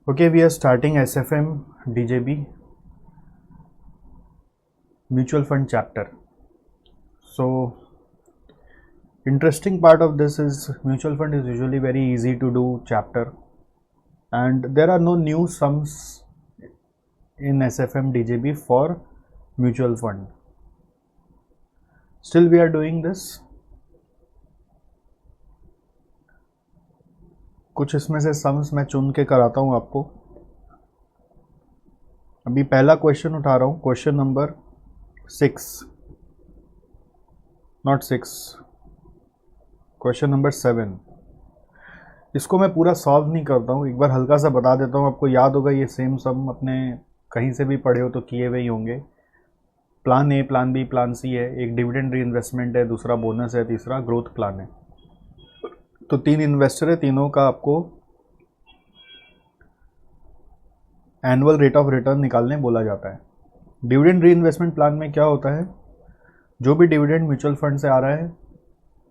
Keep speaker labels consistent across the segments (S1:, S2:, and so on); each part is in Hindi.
S1: Okay, we are starting SFM DJB mutual fund chapter. So, interesting part of this is mutual fund is usually very easy to do chapter, and there are no new sums in SFM DJB for mutual fund. Still, we are doing this. कुछ इसमें से सम्स मैं चुन के कराता हूँ आपको. अभी पहला क्वेश्चन उठा रहा हूँ, question number 6, not 6, question number 7. इसको मैं पूरा सॉल्व नहीं करता हूँ, एक बार हल्का सा बता देता हूँ. आपको याद होगा ये सेम सम अपने कहीं से भी पढ़े हो तो किए हुए ही होंगे. Plan A, plan B, plan C है. एक डिविडेंड री इन्वेस्टमेंट है, दूसरा बोनस है, तीसरा ग्रोथ प्लान है. तो 3 इन्वेस्टर है, तीनों का आपको एनुअल रेट ऑफ रिटर्न निकालने बोला जाता है. डिविडेंड री इन्वेस्टमेंट प्लान में क्या होता है, जो भी डिविडेंड म्यूचुअल फंड से आ रहा है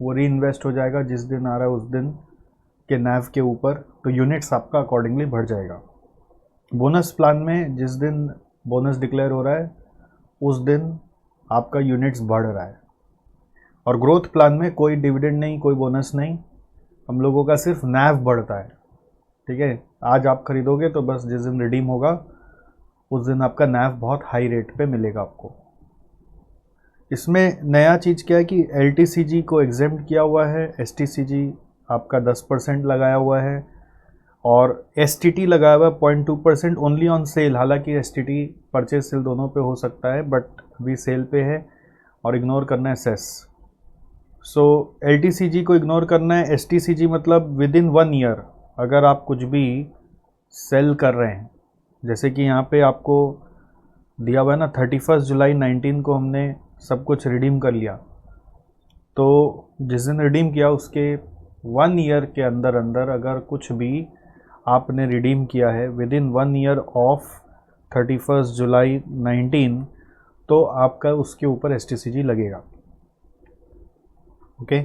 S1: वो री इन्वेस्ट हो जाएगा जिस दिन आ रहा है उस दिन के नैव के ऊपर, तो यूनिट्स आपका अकॉर्डिंगली बढ़ जाएगा. बोनस प्लान में जिस दिन बोनस डिक्लेयर हो रहा है उस दिन आपका यूनिट्स बढ़ रहा है. और ग्रोथ प्लान में कोई डिविडेंड नहीं, कोई बोनस नहीं, हम लोगों का सिर्फ नैव बढ़ता है. ठीक है, आज आप खरीदोगे तो बस जिस दिन रिडीम होगा उस दिन आपका नैव बहुत हाई रेट पे मिलेगा आपको. इसमें नया चीज़ क्या है कि LTCG को एग्जेम्प्ट किया हुआ है, STCG आपका 10% लगाया हुआ है और STT लगाया हुआ है 0.2% ओनली ऑन सेल. हालांकि STT परचेज सेल दोनों पे हो सकता है, बट अभी सेल पे है और इग्नोर करना है सेस. सो LTCG को इग्नोर करना है. STCG मतलब विद इन 1 ईयर अगर आप कुछ भी सेल कर रहे हैं, जैसे कि यहाँ पे आपको दिया हुआ है ना 31 जुलाई 19 को हमने सब कुछ रिडीम कर लिया, तो जिस दिन रिडीम किया उसके 1 ईयर के अंदर अंदर अगर कुछ भी आपने रिडीम किया है विद इन 1 ईयर ऑफ 31 जुलाई 19, तो आपका उसके ऊपर STCG लगेगा. ओके,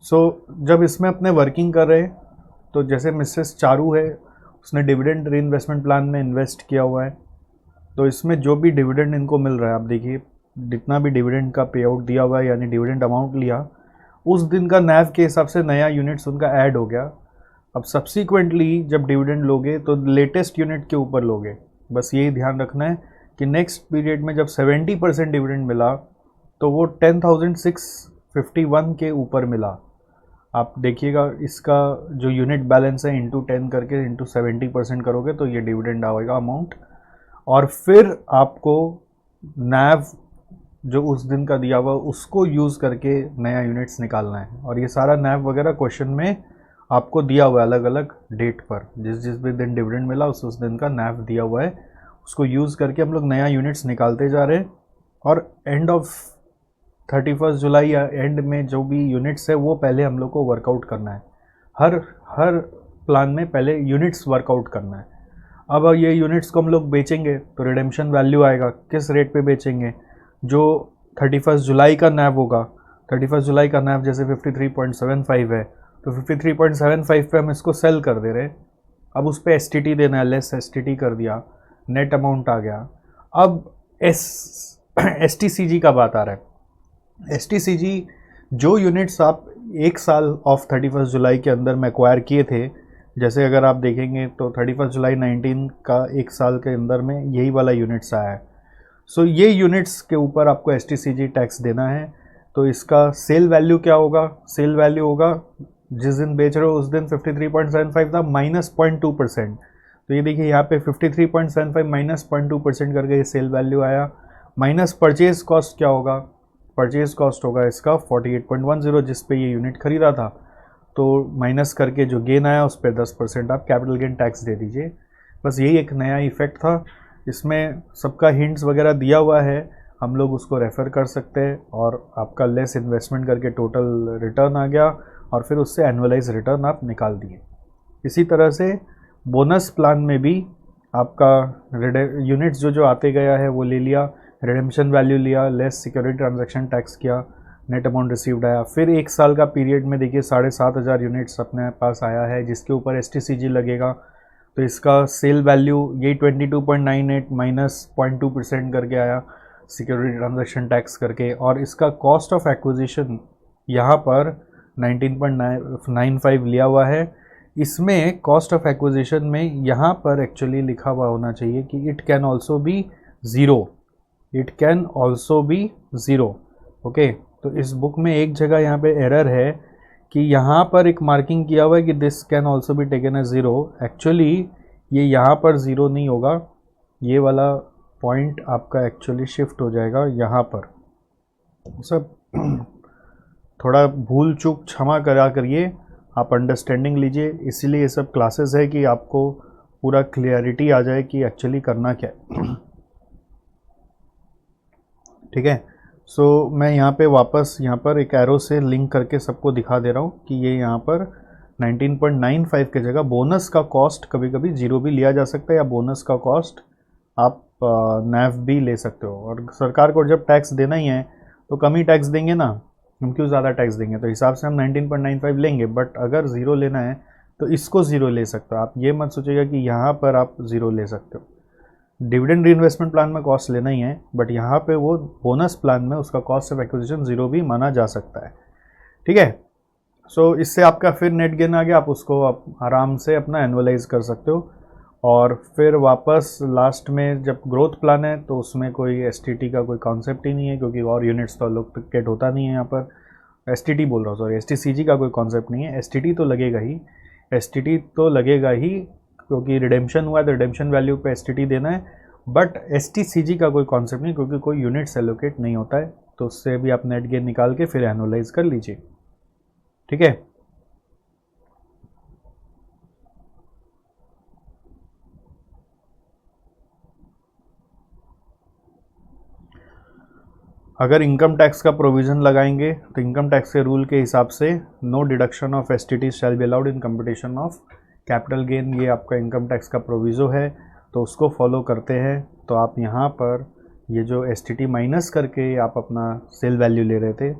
S1: सो जब इसमें अपने वर्किंग कर रहे हैं तो जैसे मिसेस चारू है, उसने डिविडेंड री इन्वेस्टमेंट प्लान में इन्वेस्ट किया हुआ है, तो इसमें जो भी डिविडेंड इनको मिल रहा है, आप देखिए जितना भी डिविडेंड का पे आउट दिया हुआ है यानी डिविडेंड अमाउंट लिया, उस दिन का नैव के हिसाब से नया यूनिट्स उनका ऐड हो गया. अब सब्सिक्वेंटली जब डिविडेंड लोगे तो लेटेस्ट यूनिट के ऊपर लोगे. बस यही ध्यान रखना है कि नेक्स्ट पीरियड में जब 70% डिविडेंड मिला तो वो 10,651 के ऊपर मिला. आप देखिएगा इसका जो यूनिट बैलेंस है इंटू 10 करके इंटू 70% करोगे तो ये डिविडेंड आएगा अमाउंट, और फिर आपको नैव जो उस दिन का दिया हुआ उसको यूज़ करके नया यूनिट्स निकालना है. और ये सारा नैव वगैरह क्वेश्चन में आपको दिया हुआ है अलग अलग डेट पर, जिस जिस भी दिन डिविडेंड मिला उस दिन का नैव दिया हुआ है, उसको यूज़ करके हम लोग नया यूनिट्स निकालते जा रहे हैं. और एंड ऑफ 31 जुलाई या एंड में जो भी यूनिट्स है वो पहले हम लोग को वर्कआउट करना है. हर प्लान में पहले यूनिट्स वर्कआउट करना है. अब ये यूनिट्स को हम लोग बेचेंगे तो रिडेम्पशन वैल्यू आएगा. किस रेट पे बेचेंगे, जो 31 जुलाई का नैव होगा, 31 जुलाई का नैव जैसे 53.75 है तो 53.75 पे हम इसको सेल कर दे रहे. अब उस पर STT देना है, लेस STT कर दिया, नेट अमाउंट आ गया. अब STCG का बात आ रहा है. STCG जो यूनिट्स आप एक साल ऑफ 31 जुलाई के अंदर में एक्वायर किए थे, जैसे अगर आप देखेंगे तो 31 जुलाई 19 का एक साल के अंदर में यही वाला यूनिट्स आया है. सो ये यूनिट्स के ऊपर आपको STCG टैक्स देना है. तो इसका सेल वैल्यू क्या होगा, सेल वैल्यू होगा जिस दिन बेच रहे हो उस दिन 53.75 था माइनस 0.2%. तो ये देखिए यहाँ पे 53.75 माइनस 0.2% करके ये सेल वैल्यू आया. माइनस परचेज कॉस्ट क्या होगा, परचेज कॉस्ट होगा इसका 48.10 जिस पे ये यूनिट खरीदा था, तो माइनस करके जो गेन आया उस पर 10% आप कैपिटल गेन टैक्स दे दीजिए. बस यही एक नया इफेक्ट था. इसमें सबका हिंट्स वगैरह दिया हुआ है, हम लोग उसको रेफ़र कर सकते हैं. और आपका लेस इन्वेस्टमेंट करके टोटल रिटर्न आ गया और फिर उससे एनुअलाइज रिटर्न आप निकाल दिए. इसी तरह से बोनस प्लान में भी आपका यूनिट्स जो आते गया है वो ले लिया, रिडेम्पशन वैल्यू लिया, लेस सिक्योरिटी ट्रांजैक्शन टैक्स किया, नेट अमाउंट रिसीव्ड आया. फिर एक साल का पीरियड में देखिए 7,500 यूनिट्स अपने पास आया है जिसके ऊपर STCG लगेगा. तो इसका सेल वैल्यू यही 22.98 माइनस 0.2% करके आया सिक्योरिटी ट्रांजैक्शन टैक्स करके, और इसका कॉस्ट ऑफ एक्विजिशन यहाँ पर 19.95 लिया हुआ है। इसमें कॉस्ट ऑफ एक्विजिशन में यहाँ पर एक्चुअली लिखा हुआ होना चाहिए कि it can also be zero, it can also be zero. Okay, तो इस बुक में एक जगह यहाँ पे एरर है कि यहाँ पर एक मार्किंग किया हुआ है कि this can also be taken as zero. Actually ये यहाँ पर ज़ीरो नहीं होगा, ये वाला पॉइंट आपका एक्चुअली शिफ्ट हो जाएगा यहाँ पर। सब थोड़ा भूल चूक क्षमा करा करिए, आप अंडरस्टैंडिंग लीजिए, इसीलिए ये सब क्लासेस है कि आपको पूरा क्लियरिटी आ जाए कि एक्चुअली करना क्या है। ठीक है, सो मैं यहाँ पे वापस यहाँ पर एक एरो से लिंक करके सबको दिखा दे रहा हूँ कि ये यहाँ पर 19.95 के जगह बोनस का कॉस्ट कभी कभी ज़ीरो भी लिया जा सकता है, या बोनस का कॉस्ट आप नैव भी ले सकते हो। और सरकार को जब टैक्स देना ही है तो कम ही टैक्स देंगे ना, हम क्यों ज़्यादा टैक्स देंगे, तो हिसाब से हम 19.95 लेंगे। बट अगर ज़ीरो लेना है तो इसको ज़ीरो ले सकते हो आप, ये मत सोचिएगा कि यहाँ पर आप ज़ीरो ले सकते हो। डिविडेंड रीइन्वेस्टमेंट प्लान में कॉस्ट लेना ही है, बट यहाँ पे वो बोनस प्लान में उसका कॉस्ट ऑफ एक्विजिशन ज़ीरो भी माना जा सकता है। ठीक है, सो इससे आपका फिर नेट गेन आ गया, आप उसको आप आराम से अपना एनुअलाइज कर सकते हो। और फिर वापस लास्ट में जब ग्रोथ प्लान है तो उसमें कोई एसटीटी का कोई कॉन्सेप्ट ही नहीं है, क्योंकि और यूनिट्स तो अलोकेट होता नहीं है यहाँ पर। एसटीटी बोल रहा हूँ, सॉरी, एसटीसीजी का कोई कॉन्सेप्ट नहीं है। एसटीटी तो लगेगा ही, एसटीटी तो लगेगा ही, क्योंकि रिडेम्पशन हुआ है तो रिडेम्पशन वैल्यू पे एसटीटी देना है। बट एसटीसीजी का कोई कॉन्सेप्ट नहीं, क्योंकि कोई यूनिट्स एलोकेट नहीं होता है, तो उससे भी आप नेट गेन निकाल के फिर एनुअलाइज कर लीजिए। ठीक है, अगर इनकम टैक्स का प्रोविज़न लगाएंगे तो इनकम टैक्स के रूल के हिसाब से no deduction of STT shall be allowed in competition of capital gain, ये आपका इनकम टैक्स का प्रोविज़ो है, तो उसको फॉलो करते हैं। तो आप यहाँ पर ये जो एसटीटी माइनस करके आप अपना सेल वैल्यू ले रहे थे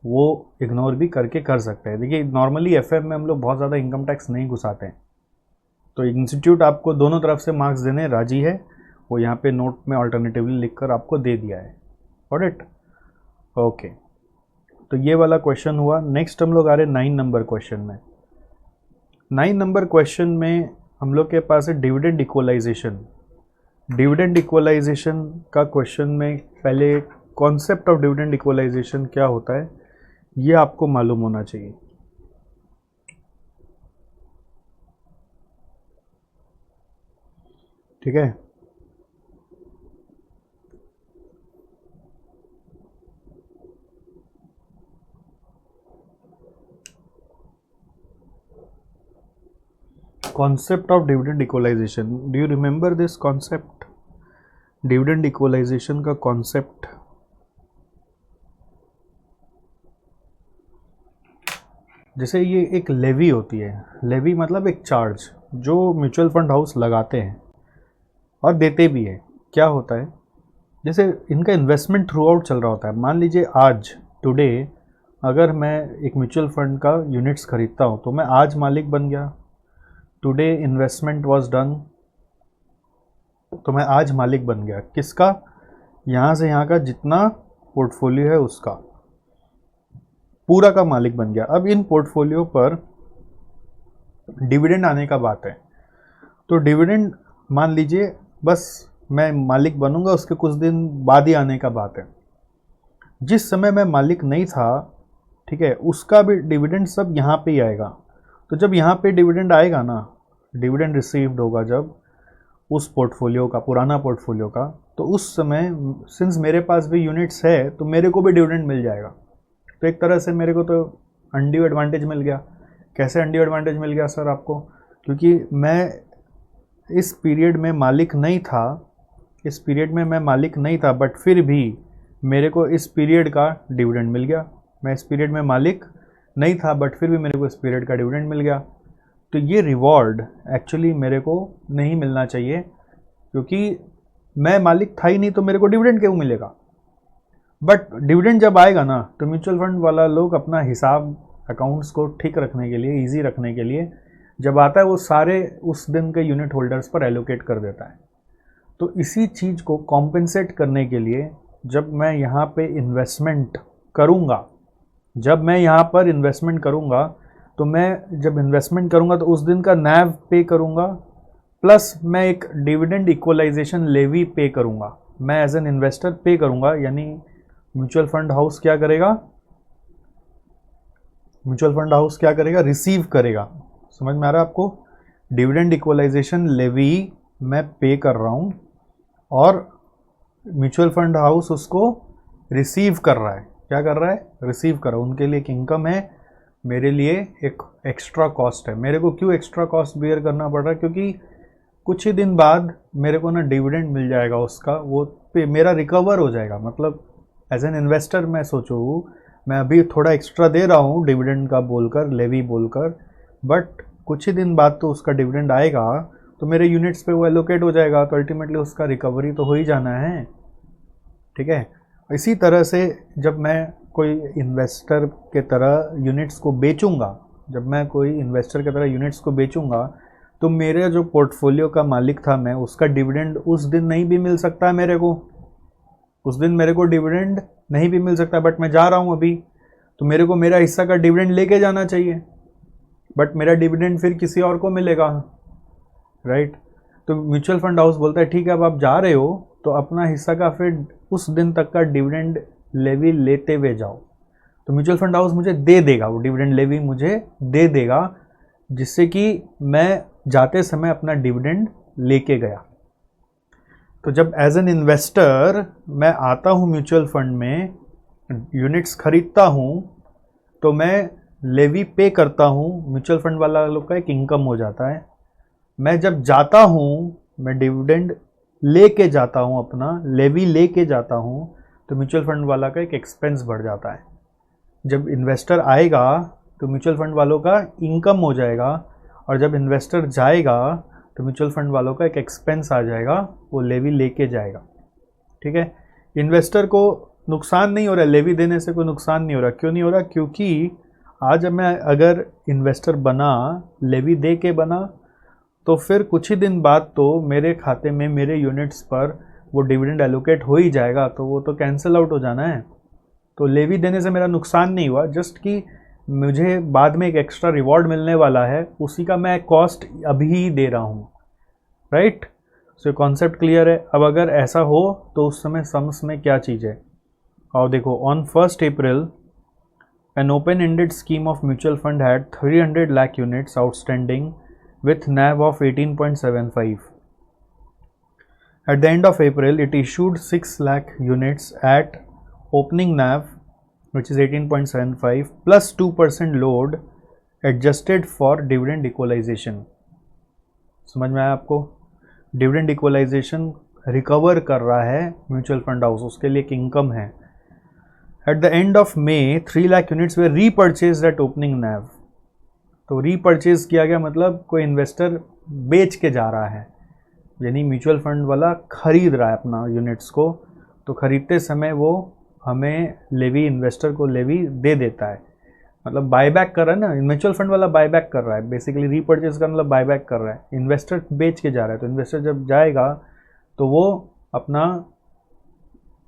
S1: वो इग्नोर भी करके कर सकते हैं। देखिए नॉर्मली एफएम में हम लोग बहुत ज़्यादा इनकम टैक्स नहीं घुसाते हैं, तो इंस्टीट्यूट आपको दोनों तरफ से मार्क्स देने राजी है, वो यहाँ पे नोट में ऑल्टरनेटिवली लिखकर आपको दे दिया है। Got it? ओके, तो ये वाला क्वेश्चन हुआ। नेक्स्ट हम लोग आ रहे 9 नंबर क्वेश्चन में। 9 नंबर क्वेश्चन में हम लोग के पास है डिविडेंड इक्वलाइजेशन। डिविडेंड इक्वलाइजेशन का क्वेश्चन में पहले कॉन्सेप्ट ऑफ डिविडेंड इक्वलाइजेशन क्या होता है ये आपको मालूम होना चाहिए। ठीक है, concept of dividend equalization, do you remember this concept? Dividend equalisation का कॉन्सेप्ट, जैसे ये एक लेवी होती है, लेवी मतलब एक चार्ज जो म्यूचुअल फंड हाउस लगाते हैं और देते भी है। क्या होता है, जैसे इनका इन्वेस्टमेंट थ्रू आउट चल रहा होता है। मान लीजिए आज टुडे अगर मैं एक म्यूचुअल फंड का यूनिट्स खरीदता हूँ तो मैं आज मालिक बन गया, टुडे इन्वेस्टमेंट वाज डन, तो मैं आज मालिक बन गया किसका, यहाँ से यहाँ का जितना पोर्टफोलियो है उसका पूरा का मालिक बन गया। अब इन पोर्टफोलियो पर डिविडेंड आने का बात है, तो डिविडेंड मान लीजिए बस मैं मालिक बनूंगा उसके कुछ दिन बाद ही आने का बात है। जिस समय मैं मालिक नहीं था, ठीक है, उसका भी डिविडेंड सब यहाँ पे ही आएगा। तो जब यहाँ पे डिविडेंड आएगा ना, डिविडेंड रिसीव्ड होगा जब उस पोर्टफोलियो का, पुराना पोर्टफोलियो का, तो उस समय सिंस मेरे पास भी यूनिट्स है तो मेरे को भी डिविडेंड मिल जाएगा। तो एक तरह से मेरे को तो अनड्यू एडवांटेज मिल गया। कैसे अनड्यू एडवांटेज मिल गया सर आपको? क्योंकि मैं इस पीरियड में मालिक नहीं था, इस पीरियड में मैं मालिक नहीं था, बट फिर भी मेरे को इस पीरियड का डिविडेंड मिल गया। मैं इस पीरियड में मालिक नहीं था बट फिर भी मेरे को इस पीरियड का डिविडेंड मिल गया। तो ये रिवॉर्ड एक्चुअली मेरे को नहीं मिलना चाहिए, क्योंकि मैं मालिक था ही नहीं तो मेरे को डिविडेंड क्यों मिलेगा। बट डिविडेंड जब आएगा ना तो म्यूचुअल फंड वाला लोग अपना हिसाब अकाउंट्स को ठीक रखने के लिए, इजी रखने के लिए जब आता है वो सारे उस दिन के यूनिट होल्डर्स पर एलोकेट कर देता है। तो इसी चीज़ को कॉम्पेंसेट करने के लिए जब मैं यहाँ पे इन्वेस्टमेंट करूँगा, जब मैं यहाँ पर इन्वेस्टमेंट करूँगा, तो मैं जब इन्वेस्टमेंट करूँगा तो उस दिन का NAV पे करूँगा, प्लस मैं एक डिविडेंड इक्वलाइजेशन लेवी पे करूँगा। मैं एज एन इन्वेस्टर पे करूँगा, यानी म्यूचुअल फंड हाउस क्या करेगा, म्यूचुअल फंड हाउस क्या करेगा, रिसीव करेगा। समझ में आ रहा है आपको? डिविडेंड इक्वलाइजेशन लेवी मैं पे कर रहा हूँ और म्यूचुअल फंड हाउस उसको रिसीव कर रहा है। क्या कर रहा है? रिसीव कर रहा है। उनके लिए एक इनकम है, मेरे लिए एक एक्स्ट्रा कॉस्ट है। मेरे को क्यों एक्स्ट्रा कॉस्ट बेयर करना पड़ रहा है? क्योंकि कुछ ही दिन बाद मेरे को ना डिविडेंड मिल जाएगा उसका, वो पे मेरा रिकवर हो जाएगा। मतलब एज एन इन्वेस्टर मैं सोचूँ, मैं अभी थोड़ा एक्स्ट्रा दे रहा हूँ डिविडेंड का बोलकर, लेवी बोलकर, बट कुछ ही दिन बाद तो उसका डिविडेंड आएगा, तो मेरे यूनिट्स पे वो एलोकेट हो जाएगा, तो अल्टीमेटली उसका रिकवरी तो हो ही जाना है। ठीक है? इसी तरह से जब मैं कोई इन्वेस्टर के तरह यूनिट्स को बेचूंगा, जब मैं कोई इन्वेस्टर की तरह यूनिट्स को बेचूंगा, तो मेरे जो पोर्टफोलियो का मालिक था मैं, उसका डिविडेंड उस दिन नहीं भी मिल सकता है मेरे को, उस दिन मेरे को डिविडेंड नहीं भी मिल सकता, बट मैं जा रहा हूँ अभी, तो मेरे को मेरा हिस्सा का डिविडेंड लेके जाना चाहिए, बट मेरा डिविडेंड फिर किसी और को मिलेगा, राइट? तो म्यूचुअल फंड हाउस बोलता है ठीक है, अब आप जा रहे हो तो अपना हिस्सा का फिर उस दिन तक का डिविडेंड लेवी लेते हुए जाओ। तो म्यूचुअल फंड हाउस मुझे दे देगा, वो डिविडेंड लेवी मुझे दे देगा, जिससे कि मैं जाते समय अपना डिविडेंड लेके गया। तो जब एज एन इन्वेस्टर मैं आता हूँ म्यूचुअल फंड में, यूनिट्स खरीदता हूँ, तो मैं लेवी पे करता हूँ, म्यूचुअल फंड वाला लोग का एक इनकम हो जाता है। मैं जब जाता हूँ, मैं डिविडेंड लेके जाता हूँ, अपना लेवी लेके जाता हूँ, तो म्यूचुअल फंड वाला का एक एक्सपेंस बढ़ जाता है। जब इन्वेस्टर आएगा तो म्यूचुअल फंड वालों का इनकम हो जाएगा, और जब इन्वेस्टर जाएगा तो म्यूचुअल फंड वालों का एक एक्सपेंस आ जाएगा, वो लेवी लेके जाएगा। ठीक है? इन्वेस्टर को नुकसान नहीं हो रहा है, लेवी देने से कोई नुकसान नहीं हो रहा। क्यों नहीं हो रहा? क्योंकि आज मैं अगर इन्वेस्टर बना, लेवी दे के बना, तो फिर कुछ ही दिन बाद तो मेरे खाते में, मेरे यूनिट्स पर वो डिविडेंड एलोकेट हो ही जाएगा, तो वो तो कैंसिल आउट हो जाना है। तो लेवी देने से मेरा नुकसान नहीं हुआ, जस्ट कि मुझे बाद में एक एक्स्ट्रा रिवॉर्ड मिलने वाला है, उसी का मैं कॉस्ट अभी ही दे रहा हूँ, राइट? सो कॉन्सेप्ट क्लियर है। अब अगर ऐसा हो तो उस समय सम्स में क्या चीज़ है, और देखो, on 1 April an open-ended scheme of mutual fund had 300 lakh units outstanding with NAV of 18.75. At the end of April, it issued 6 lakh units at opening NAV, which is 18.75 plus 2% load adjusted for dividend equalization. समझ में आया आपको? डिविडेंड इक्वलाइजेशन रिकवर कर रहा है म्यूचुअल फंड हाउस, उसके लिए एक इनकम है। At the end of May, 3 lakh units were repurchased at opening NAV. तो रीपर्चेज किया गया, मतलब कोई इन्वेस्टर बेच के जा रहा है, यानी म्यूचुअल फंड वाला खरीद रहा है अपना यूनिट्स को। तो खरीदते समय वो हमें लेवी, इन्वेस्टर को लेवी दे देता है, मतलब बायबैक कर रहा है ना, म्यूचुअल फंड वाला बायबैक कर रहा है। बेसिकली रीपर्चेज का मतलब बायबैक कर रहा है, इन्वेस्टर बेच के जा रहा है। तो इन्वेस्टर जब जाएगा तो वो अपना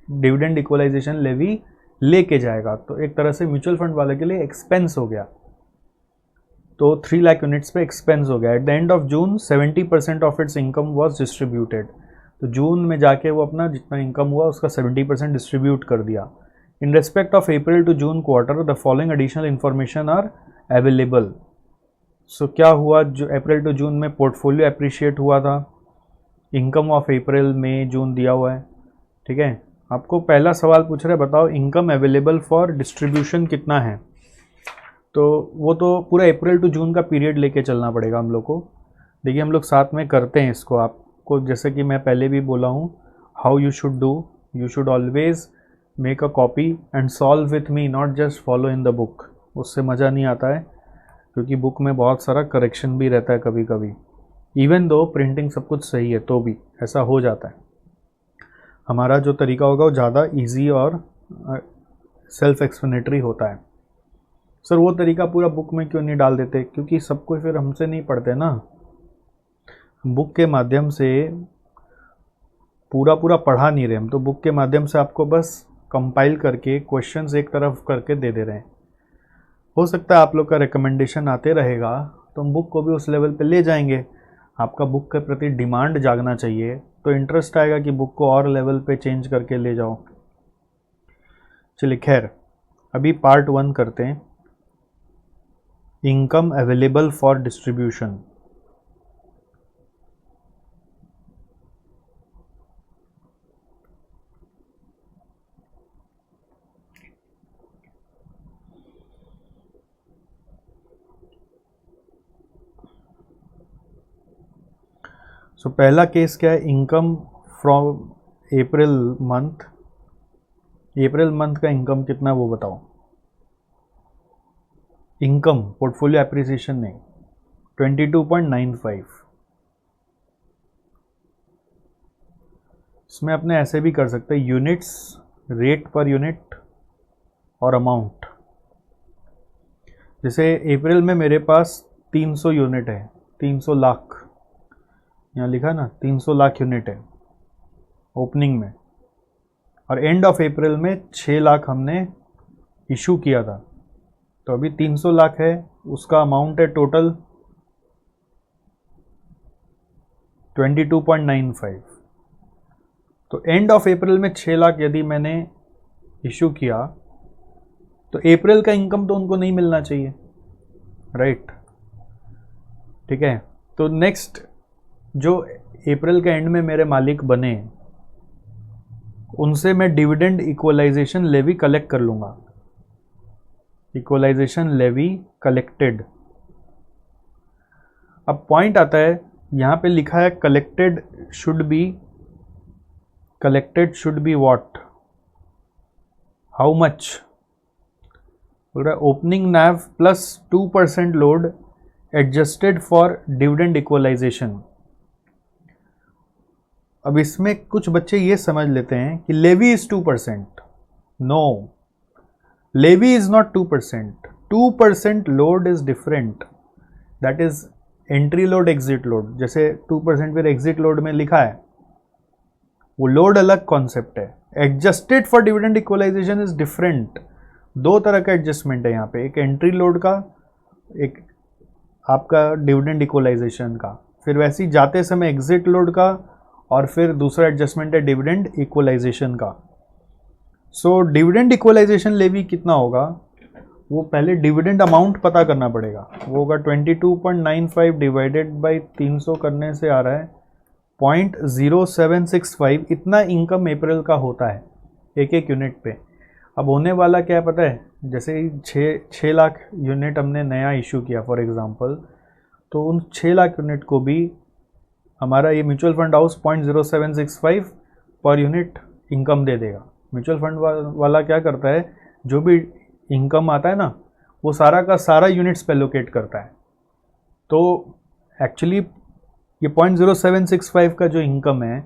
S1: डिविडेंड इक्वलाइजेशन लेवी लेके जाएगा, तो एक तरह से म्यूचुअल फंड वाले के लिए एक्सपेंस हो गया। तो 3 लाख यूनिट्स पे एक्सपेंस हो गया। Eight the end of June 70% of its income was distributed. तो जून में जाके वो अपना जितना इनकम हुआ उसका 70% डिस्ट्रीब्यूट कर दिया। In respect of April to June quarter, the following additional information are available. So क्या हुआ, जो अप्रैल टू जून में पोर्टफोलियो अप्रिशिएट हुआ था, इनकम ऑफ अप्रैल, मई, जून दिया हुआ है। ठीक है? आपको पहला सवाल पूछ रहे, बताओ इनकम अवेलेबल फॉर डिस्ट्रीब्यूशन कितना है। तो वो तो पूरा अप्रैल टू जून का पीरियड लेके चलना पड़ेगा हम लोग को। देखिए, हम लोग साथ में करते हैं इसको। आपको जैसे कि मैं पहले भी बोला हूँ, how you should do, you should always make a copy and solve with me, not just follow in the book. उससे मज़ा नहीं आता है, क्योंकि बुक में बहुत सारा करेक्शन भी रहता है कभी कभी। इवन दो प्रिंटिंग सब कुछ सही है तो भी ऐसा हो जाता है। हमारा जो तरीका होगा वो ज़्यादा इजी और सेल्फ एक्सप्लेनेटरी होता है। सर वो तरीका पूरा बुक में क्यों नहीं डाल देते? क्योंकि सब कुछ फिर हमसे नहीं पढ़ते ना, बुक के माध्यम से पूरा पूरा पढ़ा नहीं रहे हम, तो बुक के माध्यम से आपको बस कंपाइल करके क्वेश्चंस एक तरफ करके दे दे रहे हैं। हो सकता है आप लोग का रिकमेंडेशन आते रहेगा तो हम बुक को भी उस लेवल पे ले जाएंगे। आपका बुक के प्रति डिमांड जागना चाहिए, तो इंटरेस्ट आएगा कि बुक को और लेवल पे चेंज करके ले जाओ। चलिए खैर, अभी पार्ट 1 करते हैं, इनकम अवेलेबल फॉर डिस्ट्रीब्यूशन। सो पहला केस क्या है, income from April month. April month का इनकम कितना वो बताओ। इनकम पोर्टफोलियो एप्रिसिएशन नहीं, 22.95। इसमें अपने ऐसे भी कर सकते हैं, यूनिट्स, रेट पर यूनिट और अमाउंट। जैसे अप्रैल में मेरे पास 300 यूनिट है, 300 लाख, यहाँ लिखा ना 300 लाख यूनिट है ओपनिंग में, और एंड ऑफ अप्रैल में 6 लाख हमने इशू किया था, तो अभी 300 लाख है, उसका अमाउंट है टोटल 22.95। तो एंड ऑफ अप्रैल में 6 लाख यदि मैंने इशू किया तो अप्रैल का इनकम तो उनको नहीं मिलना चाहिए, राइट? ठीक है, तो नेक्स्ट जो अप्रैल के एंड में मेरे मालिक बने उनसे मैं डिविडेंड इक्वलाइजेशन लेवी कलेक्ट कर लूँगा। Equalisation levy collected. अब पॉइंट आता है, यहाँ पे लिखा है collected should be what, how much? बोल रहा है opening NAV plus 2% load adjusted for dividend equalisation. अब इसमें कुछ बच्चे ये समझ लेते हैं कि levy is 2%। No, levy is not 2%। 2% load is different, that is entry load, exit load. जैसे 2% फिर एग्जिट लोड में लिखा है, वो लोड अलग कॉन्सेप्ट है। Adjusted for dividend equalisation is different. दो तरह का एडजस्टमेंट है यहाँ पे, एक एंट्री लोड का, एक आपका डिविडेंड इक्वलाइजेशन का, फिर वैसे ही जाते समय एग्जिट लोड का, और फिर दूसरा एडजस्टमेंट है डिविडेंड इक्वलाइजेशन का। सो डिविडेंड इक्वलाइजेशन लेवी कितना होगा, वो पहले डिविडेंड अमाउंट पता करना पड़ेगा। वो होगा 22.95 डिवाइडेड बाई 300 करने से आ रहा है 0.0765। इतना इनकम अप्रैल का होता है एक एक यूनिट पे। अब होने वाला क्या है पता है, जैसे ही 6 लाख यूनिट हमने नया इशू किया फॉर एग्जांपल, तो उन 6 लाख यूनिट को भी हमारा ये mutual fund house 0.0765 per unit income दे देगा। म्यूचुअल फंड वाला क्या करता है, जो भी इनकम आता है ना, वो सारा का सारा यूनिट्स पे एलोकेट करता है। तो एक्चुअली ये 0.0765 का जो इनकम है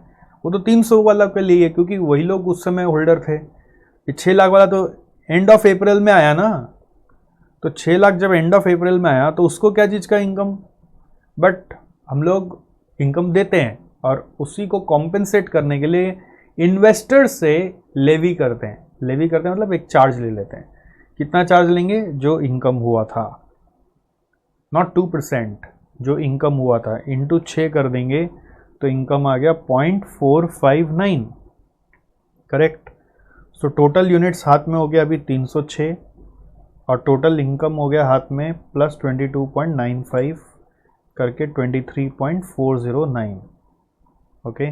S1: वो तो 300 वाला के लिए है, क्योंकि वही लोग उस समय होल्डर थे। ये 6 लाख वाला तो एंड ऑफ अप्रैल में आया ना, तो 6 लाख जब एंड ऑफ अप्रैल में आया तो उसको क्या चीज़ का इनकम, बट हम लोग इनकम देते हैं और उसी को कॉम्पेंसेट करने के लिए इन्वेस्टर्स से लेवी करते हैं। लेवी करते हैं मतलब एक चार्ज ले लेते हैं। कितना चार्ज लेंगे, जो इनकम हुआ था, नॉट 2%, जो इनकम हुआ था इंटू 6 कर देंगे तो इनकम आ गया 0.459, करेक्ट। सो टोटल यूनिट्स हाथ में हो गया अभी 306 और टोटल इनकम हो गया हाथ में प्लस 22.95 करके 23.409। ओके,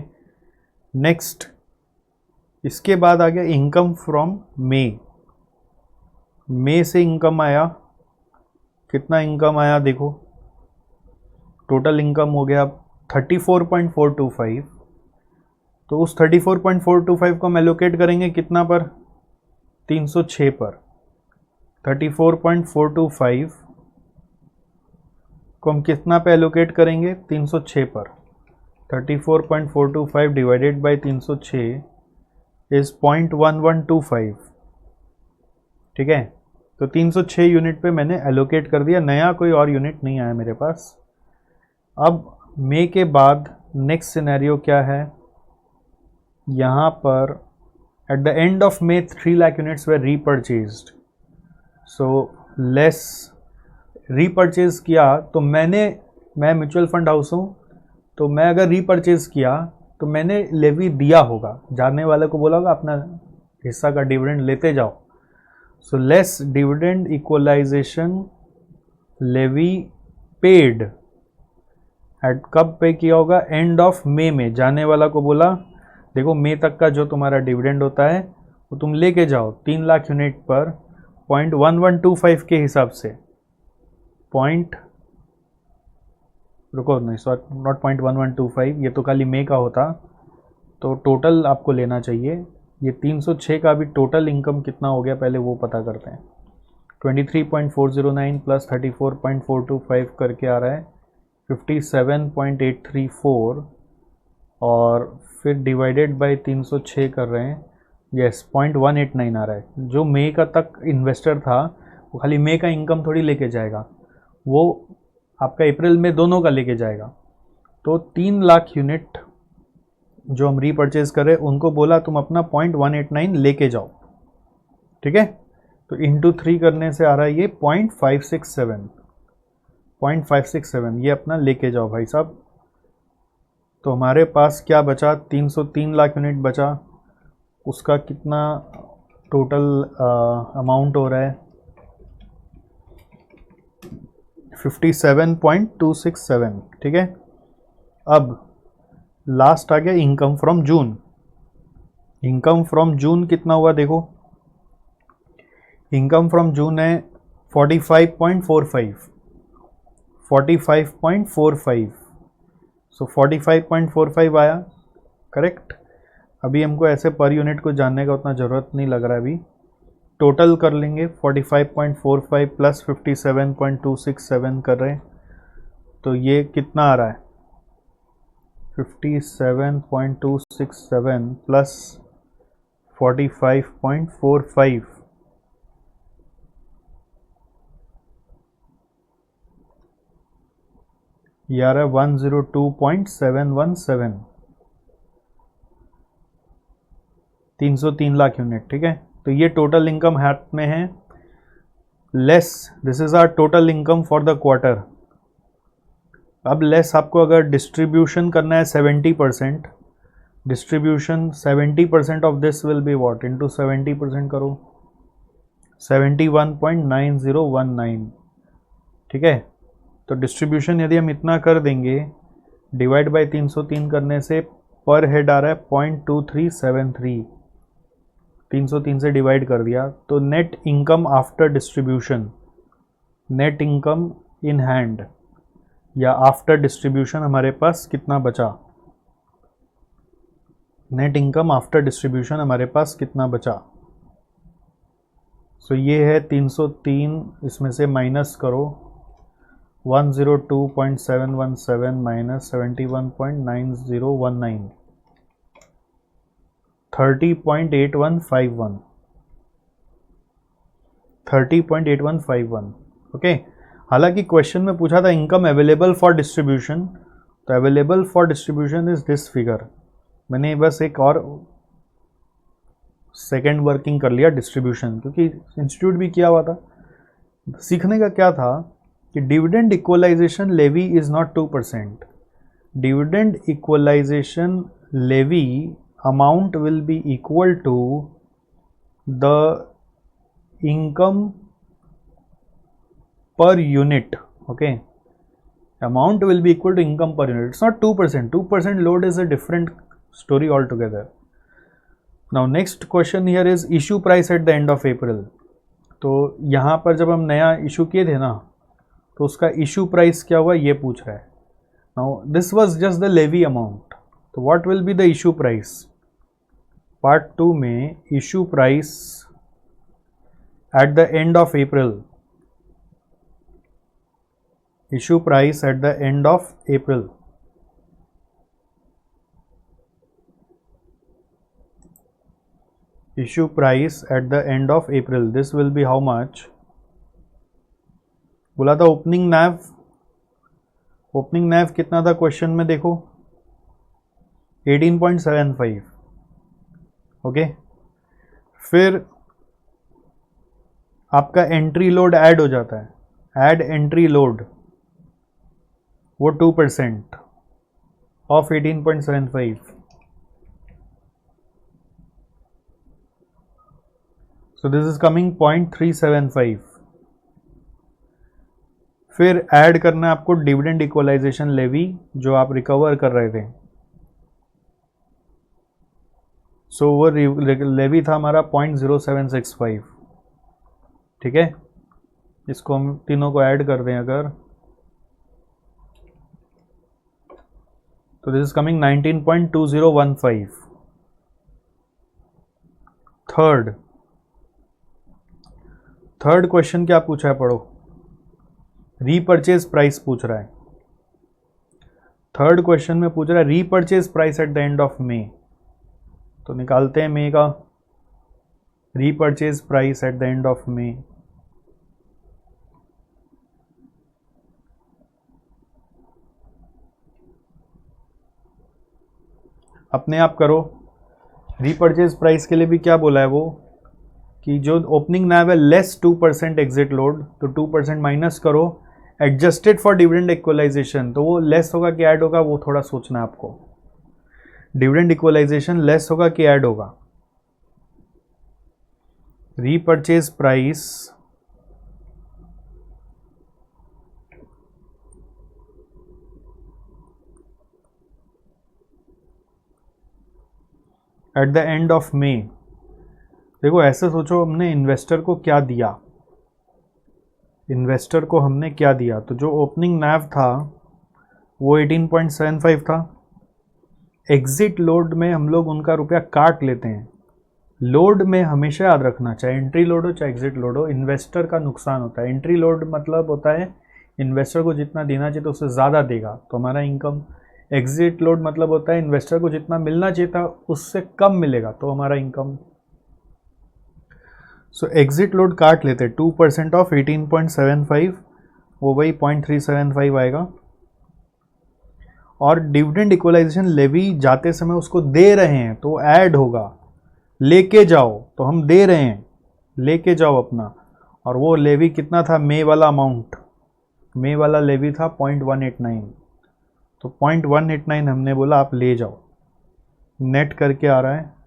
S1: नेक्स्ट इसके बाद आ गया इनकम फ्रॉम मे से इनकम आया। कितना इनकम आया देखो, टोटल इनकम हो गया 34.425। तो उस 34.425 को हम एलोकेट करेंगे कितना पर, 306 पर। 34.425 को हम कितना पे एलोकेट करेंगे, 306 पर। 34.425 डिवाइडेड बाई 306 इज 0.1125, ठीक है। तो 306 यूनिट पे मैंने एलोकेट कर दिया, नया कोई और यूनिट नहीं आया मेरे पास। अब मई के बाद नेक्स्ट सिनेरियो क्या है, यहाँ पर at the end of May 3 lakh units वे रीपरचेज्ड, सो लेस रीपरचेज किया तो मैं म्यूचुअल फंड हाउस हूँ, तो मैं अगर रीपरचेज किया तो मैंने लेवी दिया होगा, जानने वाले को बोला होगा अपना हिस्सा का डिविडेंड लेते जाओ। So less dividend equalisation levy paid at, कब पे किया होगा, एंड ऑफ मे में। जाने वाला को बोला देखो मई तक का जो तुम्हारा डिविडेंड होता है वो तुम लेके जाओ 3 लाख यूनिट पर 0.1125 के हिसाब से, रुको नहीं सॉरी नॉट 0.1125, ये तो खाली मई का होता, तो टोटल आपको लेना चाहिए। ये 306 का भी टोटल इनकम कितना हो गया पहले वो पता करते हैं। 23.409 प्लस 34.425 करके आ रहा है 57.834, और फिर डिवाइडेड बाय 306 कर रहे हैं, यस 0.189 आ रहा है। जो मई का तक इन्वेस्टर था वो खाली मई का इनकम थोड़ी लेके जाएगा, वो आपका अप्रैल में दोनों का लेके जाएगा। तो 3 लाख यूनिट जो हम रीपरचेज कर रहे हैं उनको बोला तुम अपना 0.189 लेके जाओ, ठीक है। तो इंटू 3 करने से आ रहा है ये 0.567 ये अपना लेके जाओ भाई साहब। तो हमारे पास क्या बचा, 303 लाख यूनिट बचा, उसका कितना टोटल अमाउंट हो रहा है 57.267, ठीक है। अब लास्ट आ गया income from June. Income from June कितना हुआ देखो, इनकम फ्रॉम जून है 45.45, सो 45.45 आया, करेक्ट। अभी हमको ऐसे पर यूनिट को जानने का उतना ज़रूरत नहीं लग रहा है, अभी टोटल कर लेंगे। 45.45 प्लस 57.267 कर रहे हैं, तो ये कितना आ रहा है 57.267 प्लस 45.45, ये आ रहा है 102.717, 303 लाख यूनिट, ठीक है। तो ये टोटल इनकम हाथ में है, less this is our total income for the quarter. अब लेस आपको अगर डिस्ट्रीब्यूशन करना है 70%, distribution 70% of this will be what, into 70% करो 71.9019, ठीक है। तो डिस्ट्रीब्यूशन यदि हम इतना कर देंगे डिवाइड बाय 303 करने से पर हेड आ रहा है 0.2373, 303 से डिवाइड कर दिया तो net income after distribution, net income in hand या आफ्टर डिस्ट्रीब्यूशन हमारे पास कितना बचा, नेट इनकम आफ्टर डिस्ट्रीब्यूशन हमारे पास कितना बचा। सो ये है 303, इसमें से माइनस करो 102.717 माइनस 71.9019, 30.8151, 30.8151, ओके। हालांकि क्वेश्चन में पूछा था इनकम अवेलेबल फॉर डिस्ट्रीब्यूशन, तो available for distribution is this figure. मैंने बस एक और सेकेंड वर्किंग कर लिया डिस्ट्रीब्यूशन, क्योंकि इंस्टीट्यूट भी किया हुआ था। सीखने का क्या था कि dividend equalisation levy is not 2%, dividend equalisation levy amount will be equal to the income per unit, okay, amount will be equal to income per unit, it's not 2%, 2% load is a different story altogether. Now next question here is issue price at the end of April। तो यहाँ पर जब हम नया इशू किए थे ना तो उसका इशू प्राइस क्या हुआ ये पूछ रहा है। Now this was just the levy amount, तो what will be the issue price? Part 2 में issue price at the end of April, issue price at the end of April, issue price at the end of April, this will B how much बोला था ओपनिंग नैव कितना था क्वेश्चन में, देखो 18.75। ओके, फिर आपका एंट्री लोड ऐड हो जाता है, ऐड एंट्री लोड, वो 2% of 18.75, so this is coming 0.375। फिर ऐड करना है आपको डिविडेंड इक्वलाइजेशन लेवी जो आप रिकवर कर रहे थे, सो वो लेवी था हमारा 0.0765। ठीक है, इसको हम तीनों को ऐड कर दें अगर, तो this is coming 19.2015। Third question क्या पूछा है, पढ़ो। रीपर्चेज प्राइस पूछ रहा है। थर्ड क्वेश्चन में पूछ रहा है repurchase price at the end of मे। तो निकालते हैं मे का, repurchase price at the end of मे। अपने आप करो। रीपर्चेज प्राइस के लिए भी क्या बोला है वो, कि जो ओपनिंग नैव है लेस 2% एग्जिट लोड, तो 2% माइनस करो, एडजस्टेड फॉर डिविडेंड इक्वलाइजेशन, तो वो लेस होगा कि ऐड होगा, वो थोड़ा सोचना है आपको। डिविडेंड इक्वलाइजेशन लेस होगा कि ऐड होगा। Repurchase price at the end of मे। देखो ऐसे सोचो, हमने इन्वेस्टर को क्या दिया, इन्वेस्टर को हमने क्या दिया, तो जो ओपनिंग नैव था वो 18.75 था। एग्जिट लोड में हम लोग उनका रुपया काट लेते हैं। लोड में हमेशा याद रखना, चाहे एंट्री लोड हो चाहे एग्जिट लोड हो, इन्वेस्टर का नुकसान होता है। एंट्री लोड मतलब होता है इन्वेस्टर को जितना देना चाहिए तो उससे ज़्यादा देगा, तो हमारा इनकम। एग्जिट लोड मतलब होता है इन्वेस्टर को जितना मिलना चाहिए था उससे कम मिलेगा, तो हमारा इनकम। सो एग्जिट लोड काट लेते हैं, 2% ऑफ 18.75, वो वही 0.375 आएगा। और डिविडेंड इक्वलाइजेशन लेवी जाते समय उसको दे रहे हैं तो ऐड होगा, लेके जाओ, तो हम दे रहे हैं, लेके जाओ अपना। और वो लेवी कितना था, मे वाला अमाउंट, मे वाला लेवी था 0.189, तो 0.189 हमने बोला आप ले जाओ। नेट करके आ रहा है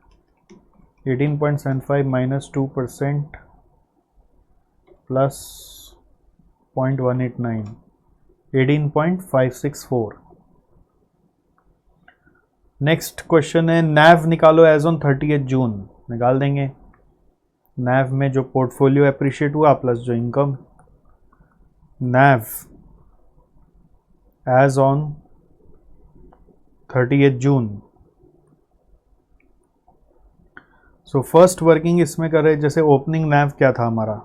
S1: 18.75 माइनस 2% प्लस 0.189, 18.564। नेक्स्ट क्वेश्चन है नैव निकालो एज ऑन 30 जून। निकाल देंगे। नैव में जो पोर्टफोलियो एप्रिशिएट हुआ प्लस जो income, NAV as on 30 June. So first working इसमें कर रहे, जैसे ओपनिंग नैव क्या था हमारा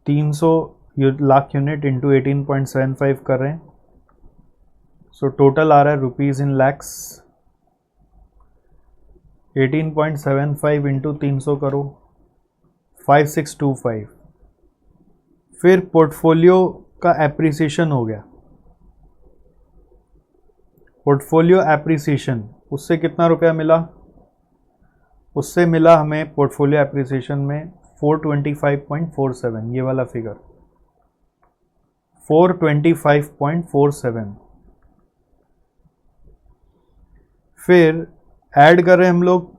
S1: 300 लाख यूनिट इंटू 18.75 कर रहे हैं, सो टोटल आ रहा है रुपीज़ इन लैक्स। 18.75 इंटू 300 करो 5625। फिर पोर्टफोलियो का एप्रिसिएशन हो गया, पोर्टफोलियो एप्रिसिएशन, उससे कितना रुपया मिला, उससे मिला हमें पोर्टफोलियो एप्रिसिएशन में 425.47, ये वाला फिगर 425.47। फिर ऐड कर रहे हैं हम लोग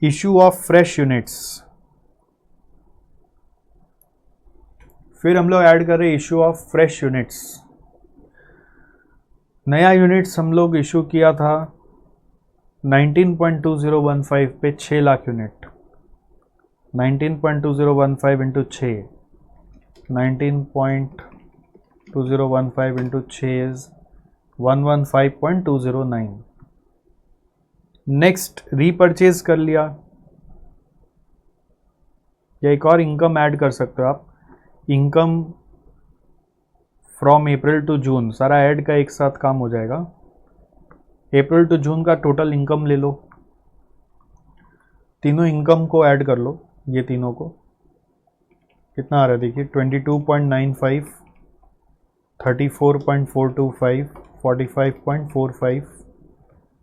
S1: इशू ऑफ फ्रेश यूनिट्स, फिर हम लोग ऐड कर रहे हैं इशू ऑफ फ्रेश यूनिट्स। नया यूनिट्स हम लोग इशू किया था 19.2015 पे 6 lakh unit, 19.2015 into 6, 19.2015 into 6 is 115.209। Next repurchase कर लिया, या एक और इनकम ऐड कर सकते हो आप, income from April to June, सारा ऐड का एक साथ काम हो जाएगा। अप्रैल टू जून का टोटल इनकम ले लो, तीनों इनकम को ऐड कर लो, ये तीनों को, कितना आ रहा है देखिए, 22.95, 34.425, 45.45,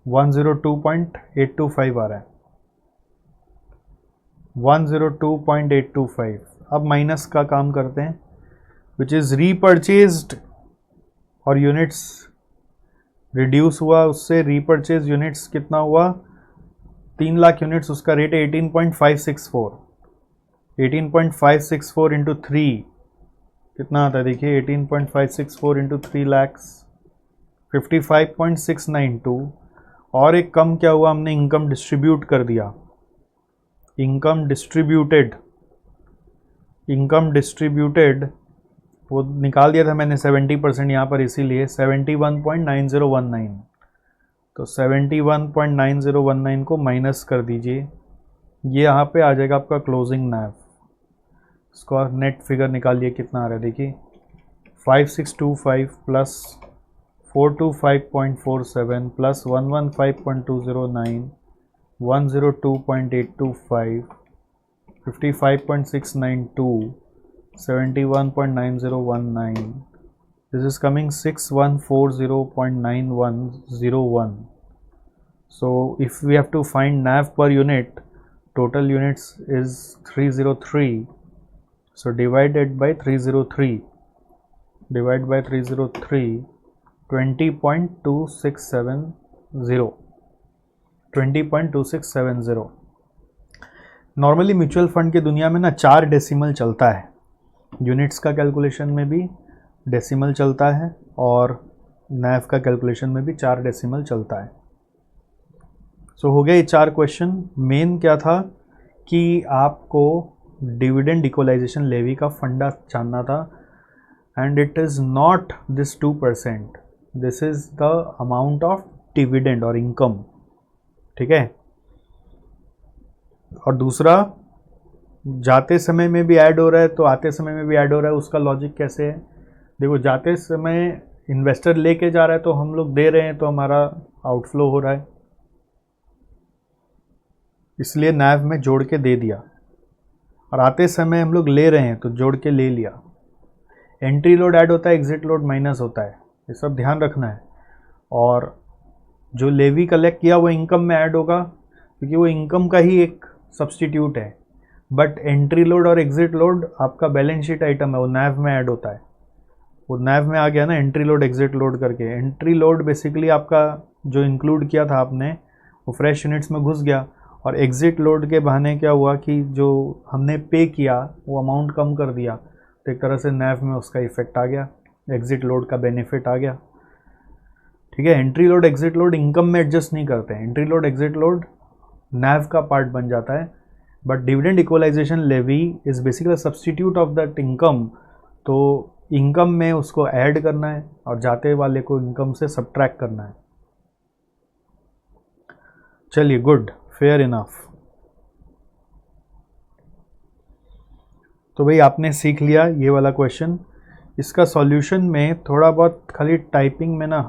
S1: 102.825 आ रहा है, 102.825। अब माइनस का काम करते हैं, विच इज़ रीपर्चेज्ड और यूनिट्स रिड्यूस हुआ, उससे रीपर्चेज यूनिट्स कितना हुआ, 3 लाख यूनिट्स, उसका रेट है 18.564, 18.564 इंटू 3 कितना आता है देखिए, 18.564 इंटू 3 लैक्स, 55.692। और एक कम क्या हुआ, हमने इनकम डिस्ट्रीब्यूट कर दिया, इनकम डिस्ट्रीब्यूटेड वो निकाल दिया था मैंने 70% यहाँ पर, इसीलिए 71.9019। तो 71.9019 को माइनस कर दीजिए, ये यहाँ पे आ जाएगा आपका क्लोजिंग नैव। इसको नेट फिगर निकालिए कितना आ रहा है देखिए, 5625 plus 425.47 plus 115.209, 102.825, 55.692, 71.9019. This is coming 6140.9101. So if we have to find NAV per unit, total units is 303. So divided by 303, 20.2670, 20.2670। Normally mutual fund की दुनिया में ना 4 डेसिमल चलता है, यूनिट्स का कैलकुलेशन में भी डेसिमल चलता है और नैव का कैलकुलेशन में भी 4 डेसिमल चलता है। सो हो गया ये 4 क्वेश्चन। मेन क्या था कि आपको डिविडेंड इक्वलाइजेशन लेवी का फंडा जानना था, and it is not this 2%, this is the amount of dividend और इनकम, ठीक है। और दूसरा, जाते समय में भी ऐड हो रहा है तो आते समय में भी ऐड हो रहा है, उसका लॉजिक कैसे है, देखो जाते समय इन्वेस्टर लेके जा रहा है तो हम लोग दे रहे हैं तो हमारा आउटफ्लो हो रहा है, इसलिए नैव में जोड़ के दे दिया, और आते समय हम लोग ले रहे हैं तो जोड़ के ले लिया। एंट्री लोड ऐड होता है, एग्जिट लोड माइनस होता है, ये सब ध्यान रखना है। और जो लेवी कलेक्ट किया वो इनकम में ऐड होगा, क्योंकि वो इनकम का ही एक सब्सटीट्यूट है, बट एंट्री लोड और एग्जिट लोड आपका बैलेंस शीट आइटम है, वो नैव में ऐड होता है। वो नैव में आ गया ना, एंट्री लोड एग्जिट लोड करके। एंट्री लोड बेसिकली आपका जो इंक्लूड किया था आपने, वो फ्रेश यूनिट्स में घुस गया, और एग्जिट लोड के बहाने क्या हुआ कि जो हमने पे किया वो अमाउंट कम कर दिया, तो एक तरह से नैव में उसका इफेक्ट आ गया, एग्जिट लोड का बेनिफिट आ गया, ठीक है। Entry load exit load income में एडजस्ट नहीं करते हैं, entry load exit load NAV का पार्ट बन जाता है, but dividend equalisation levy is basically substitute of that income, तो इनकम में उसको ऐड करना है और जाते वाले को इनकम से सब्ट्रैक्ट करना है। चलिए, गुड, फेयर इनफ। तो भाई आपने सीख लिया ये वाला क्वेश्चन। इसका सॉल्यूशन में थोड़ा बहुत खाली टाइपिंग में ना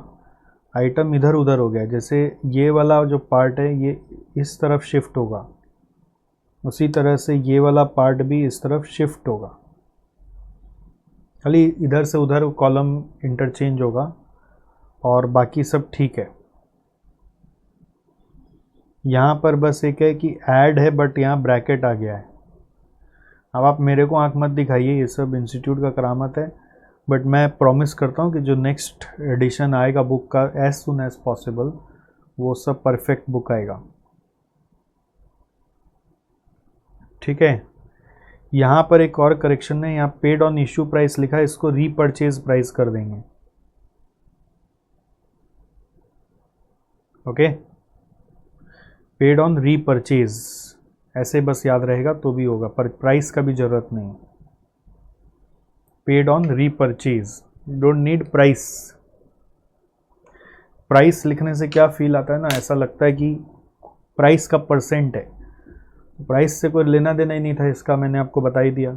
S1: आइटम इधर उधर हो गया, जैसे ये वाला जो पार्ट है ये इस तरफ शिफ्ट होगा, उसी तरह से ये वाला पार्ट भी इस तरफ शिफ्ट होगा, खाली इधर से उधर कॉलम इंटरचेंज होगा और बाकी सब ठीक है। यहाँ पर बस एक है कि ऐड है, बट यहाँ ब्रैकेट आ गया है। अब आप मेरे को आंख मत दिखाइए, ये सब इंस्टीट्यूट का करामत है, बट मैं प्रॉमिस करता हूँ कि जो नेक्स्ट एडिशन आएगा बुक का एज सुन एज पॉसिबल, वो सब परफेक्ट बुक आएगा, ठीक है। यहाँ पर एक और करेक्शन है, यहाँ पेड ऑन इश्यू प्राइस लिखा है, इसको रीपर्चेज प्राइस कर देंगे, ओके। पेड ऑन रीपर्चेज ऐसे बस याद रहेगा तो भी होगा, पर प्राइस का भी जरूरत नहीं। Paid on repurchase, don't need price. Price लिखने से क्या फील आता है ना, ऐसा लगता है कि प्राइस का परसेंट है, प्राइस से कोई लेना देना ही नहीं था इसका, मैंने आपको बता ही दिया।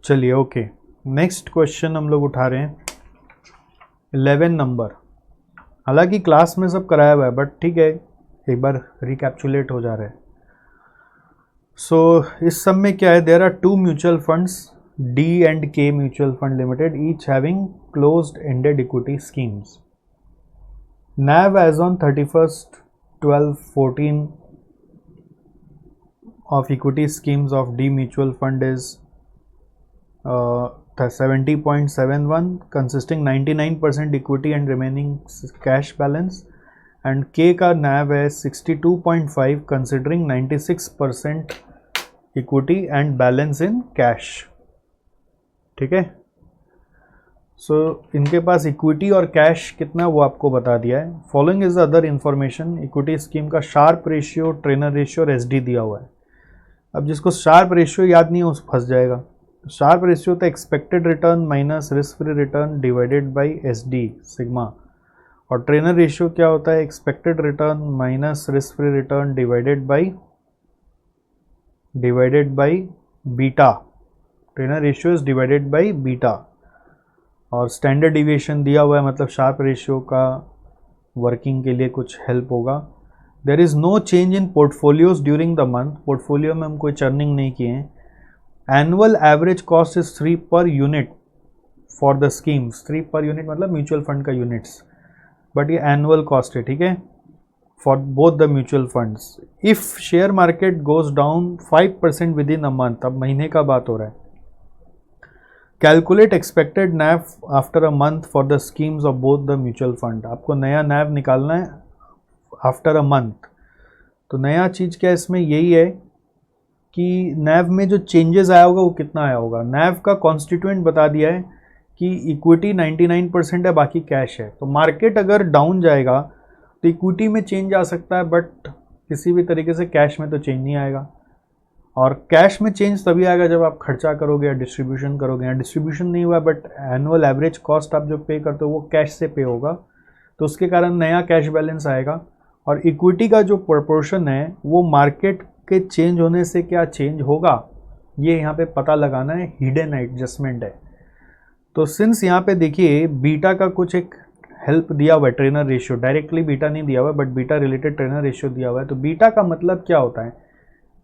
S1: चलिए, ओके, नेक्स्ट क्वेश्चन हम लोग उठा रहे हैं 11 नंबर। हालांकि क्लास में सब कराया हुआ है, बट ठीक है, एक बार रिकैप्चुलेट हो जा रहा है। सो इस सब में क्या है, there are two mutual funds, D and K mutual fund limited, each having closed ended equity schemes. NAV as on 31st 12/14 of equity schemes of D mutual fund is 70.71, consisting 99% equity and remaining cash balance, and K का NAV है 62.5, considering 96% equity and balance in cash. ठीक है. सो इनके पास इक्विटी और कैश कितना वो आपको बता दिया है. Following is other information. Equity scheme का शार्प रेशियो, ट्रेनर रेशियो और एसडी दिया हुआ है. अब जिसको शार्प रेशियो याद नहीं है उस फंस जाएगा. शार्प रेशियो होता है expected return minus risk free return divided by SD sigma, और ट्रेनर रेशियो क्या होता है, expected return minus risk free return divided by beta. Trainer ratio is divided by beta. और स्टैंडर्ड डिविएशन दिया हुआ है, मतलब शार्प रेशियो का वर्किंग के लिए कुछ हेल्प होगा. There is no change in portfolios during the month. Portfolio में हम कोई चर्निंग नहीं किए हैं. Annual average cost is 3 per unit for the schemes. 3 per unit मतलब म्यूचुअल फंड का यूनिट्स, बट ये एनुअल कॉस्ट है. ठीक है, for both the mutual funds. If share market goes down 5% with in a month, अब महीने का बात हो रहा है. Calculate expected NAV after a month for the schemes of both the mutual fund. आपको नया NAV निकालना है आफ्टर अ मंथ. तो नया चीज़ क्या है इसमें, यही है कि NAV में जो चेंजेस आया होगा वो कितना आया होगा. NAV का कॉन्स्टिट्यूएंट बता दिया है कि इक्विटी 99% है, बाकी कैश है. तो मार्केट अगर डाउन जाएगा तो इक्विटी में चेंज आ सकता है, बट किसी भी तरीके से कैश में तो चेंज नहीं आएगा. और कैश में चेंज तभी आएगा जब आप खर्चा करोगे या डिस्ट्रीब्यूशन करोगे. या डिस्ट्रीब्यूशन नहीं हुआ बट एनुअल एवरेज कॉस्ट आप जो पे करते हो वो कैश से पे होगा, तो उसके कारण नया कैश बैलेंस आएगा. और इक्विटी का जो प्रोपोर्शन है वो मार्केट के चेंज होने से क्या चेंज होगा, ये यहाँ पे पता लगाना है. हिडन एडजस्टमेंट है. तो सिंस यहाँ पे देखिए बीटा का कुछ एक हेल्प दिया हुआ है, ट्रेनर रेशियो. डायरेक्टली बीटा नहीं दिया हुआ है but beta related trainer ratio दिया हुआ है. तो बीटा का मतलब क्या होता है,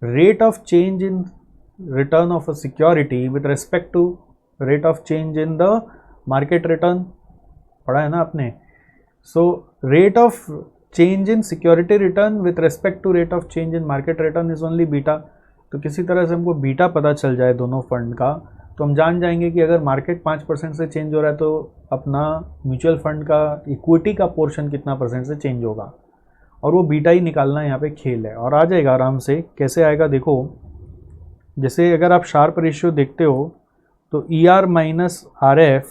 S1: rate of change in return of a security with respect to rate of change in the market return. पढ़ा है ना आपने. so rate of change in security return with respect to rate of change in market return is only beta. तो किसी तरह से हमको बीटा पता चल जाए दोनों फंड का, तो हम जान जाएंगे कि अगर मार्केट 5% से चेंज हो रहा है तो अपना म्यूचुअल फंड का इक्विटी का पोर्शन कितना % से चेंज होगा, और वो बीटा ही निकालना यहाँ पे खेल है. और आ जाएगा आराम से. कैसे आएगा देखो, जैसे अगर आप शार्प रेशियो देखते हो तो ER minus RF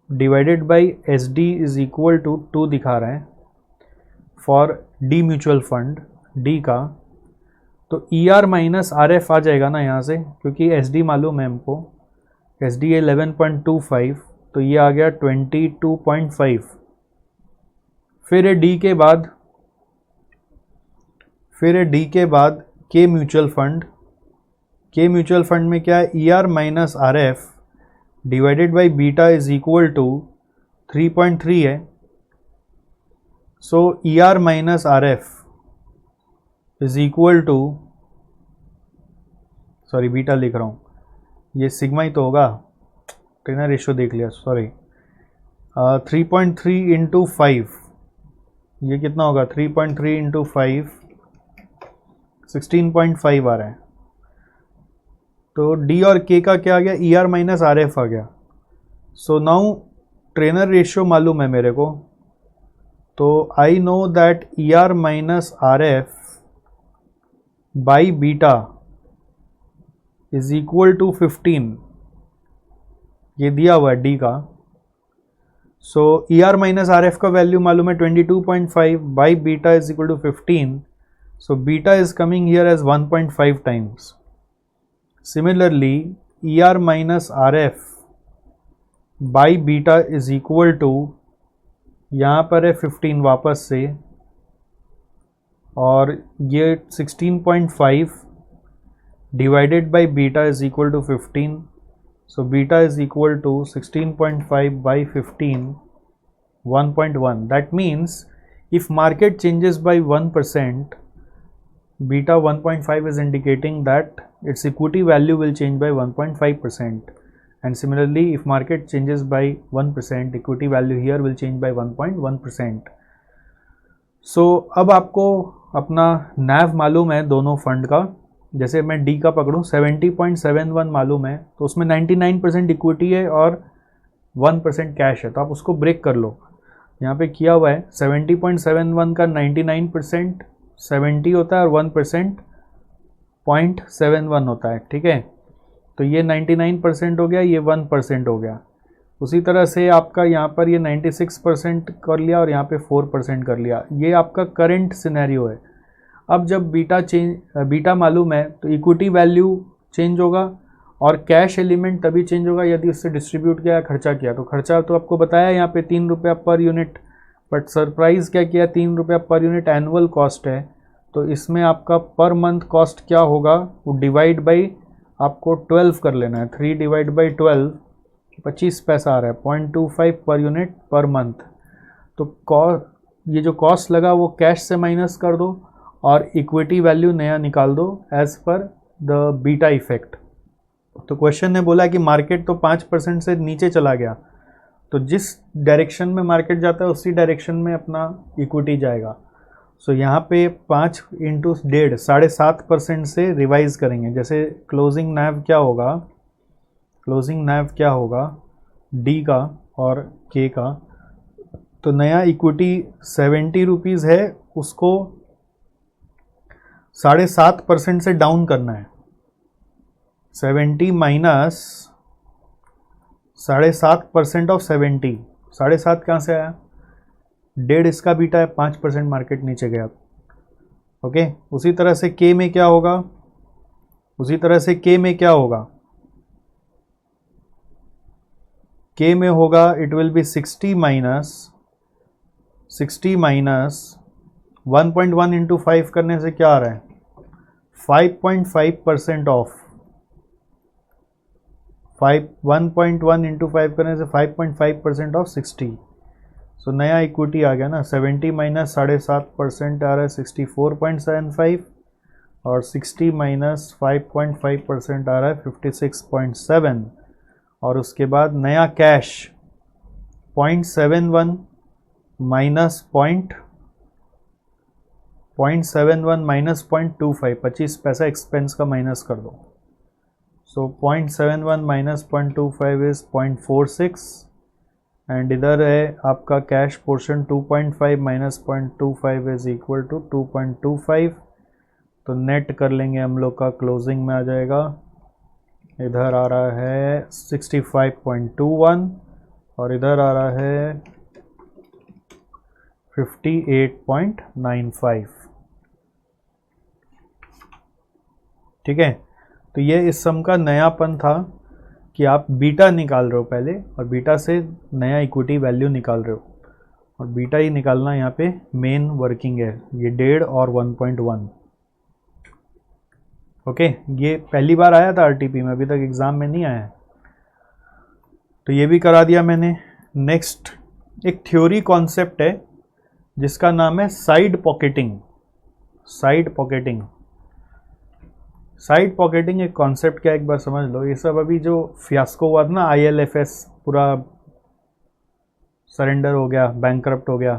S1: divided by SD is equal to 2 दिखा रहे हैं for D mutual fund D का. तो ER माइनस RF आ जाएगा ना यहाँ से, क्योंकि SD मालूम है हमको. SD 11.25, तो ये आ गया 22.5. फिर है D के बाद K mutual fund. K mutual fund में क्या है, ER minus RF divided by beta is equal to 3.3 है. So ER minus RF is equal to, sorry beta लिख रहा हूँ, ये सिग्मा ही तो होगा, ट्रेनर रेशियो देख लिया, सॉरी. 3.3 इंटू 5, ये कितना होगा, 3.3 इंटू 5 16.5 आ रहा है. तो डी और के का क्या आ गया, ER माइनस RF आ गया. सो नाउ ट्रेनर रेशियो मालूम है मेरे को, तो I know that ER minus RF by beta is equal to 15. ये दिया हुआ है डी का. सो ER माइनस RF का वैल्यू मालूम है 22.5 by beta is equal to 15. So beta is coming here as 1.5 times. Similarly, ER minus RF by beta is equal to, यहाँ पर है 15 वापस से, और ये 16.5 divided by beta is equal to 15. So beta is equal to 16.5 by 15, 1.1. That means if market changes by 1%, beta 1.5 is indicating that its equity value will change by 1.5%, and similarly if market changes by 1%, equity value here will change by 1.1%. so अब आपको अपना NAV मालूम है दोनों फंड का। जैसे मैं D का पकड़ूं 70.71 मालूम है, तो उसमें 99% इक्विटी है और 1% कैश है, तो आप उसको ब्रेक कर लो। यहाँ पे किया हुआ है 70.71 का 99% 70 होता है और 1% 0.71 होता है, ठीक है। तो ये 99% हो गया, ये 1% हो गया। उसी तरह से आपका यहाँ पर ये 96% कर लिया और यहाँ पे 4% कर लिया। ये आपका करंट सिनेरियो है। अब जब बीटा मालूम है तो इक्विटी वैल्यू चेंज होगा और कैश एलिमेंट तभी चेंज होगा यदि उससे डिस्ट्रीब्यूट किया या खर्चा किया। तो खर्चा तो आपको बताया यहाँ पे 3 रुपया पर यूनिट, बट सरप्राइज़ क्या किया, 3 रुपया पर यूनिट एनुअल कॉस्ट है। तो इसमें आपका पर मंथ कॉस्ट क्या होगा, वो डिवाइड बाई आपको 12 कर लेना है। 3 डिवाइड बाई 12 25 पैसा आ रहा है, 0.25 पर यूनिट पर मंथ। तो ये जो कॉस्ट लगा वो कैश से माइनस कर दो और इक्विटी वैल्यू नया निकाल दो as per the beta effect. तो क्वेश्चन ने बोला कि मार्केट तो 5% से नीचे चला गया, तो जिस डायरेक्शन में मार्केट जाता है उसी डायरेक्शन में अपना इक्विटी जाएगा। सो यहाँ पे 5 इंटू 1.5 7.5% से रिवाइज करेंगे। जैसे क्लोजिंग नैव क्या होगा, क्लोजिंग नैव क्या होगा डी का और के का। तो नया इक्विटी 70 रुपीज़ है, उसको 7.5% से डाउन करना है। 70 माइनस 7.5% ऑफ 70, 7.5 कहाँ से आया, 1.5 इसका बीटा है, 5% मार्केट नीचे गया। ओके, उसी तरह से के में क्या होगा, के में होगा it will be 60 minus 1.1 into 5 करने से क्या आ रहा है, 5.5% ऑफ 1.1 इंटू 5 करने से 5.5% ऑफ 60। सो नया इक्विटी आ गया ना, 70 माइनस 7.5% आ रहा है 64.75 और 60 माइनस 5.5% आ रहा है 56.7। और उसके बाद नया कैश 0.71 माइनस 0.25 25 पैसा एक्सपेंस का माइनस कर दो। सो 0.71 माइनस 0.25 इज 0.46 एंड इधर है आपका cash portion 2.5 minus 0.25 is equal to 2.25। तो नेट कर लेंगे हम लोग का, क्लोजिंग में आ जाएगा, इधर आ रहा है 65.21 और इधर आ रहा है 58.95। ठीक है, तो ये इस सम का नयापन था कि आप बीटा निकाल रहे हो पहले और बीटा से नया इक्विटी वैल्यू निकाल रहे हो, और बीटा ही निकालना यहाँ पे मेन वर्किंग है, ये 1.5 और 1.1। ओके, ये पहली बार आया था आरटीपी में, अभी तक एग्ज़ाम में नहीं आया, तो ये भी करा दिया मैंने। नेक्स्ट एक थ्योरी कॉन्सेप्ट है जिसका नाम है साइड पॉकेटिंग। साइड पॉकेटिंग एक कॉन्सेप्ट क्या, एक बार समझ लो। ये सब अभी जो फियास्को हुआ था ना, IL&FS पूरा सरेंडर हो गया, बैंकरप्ट हो गया,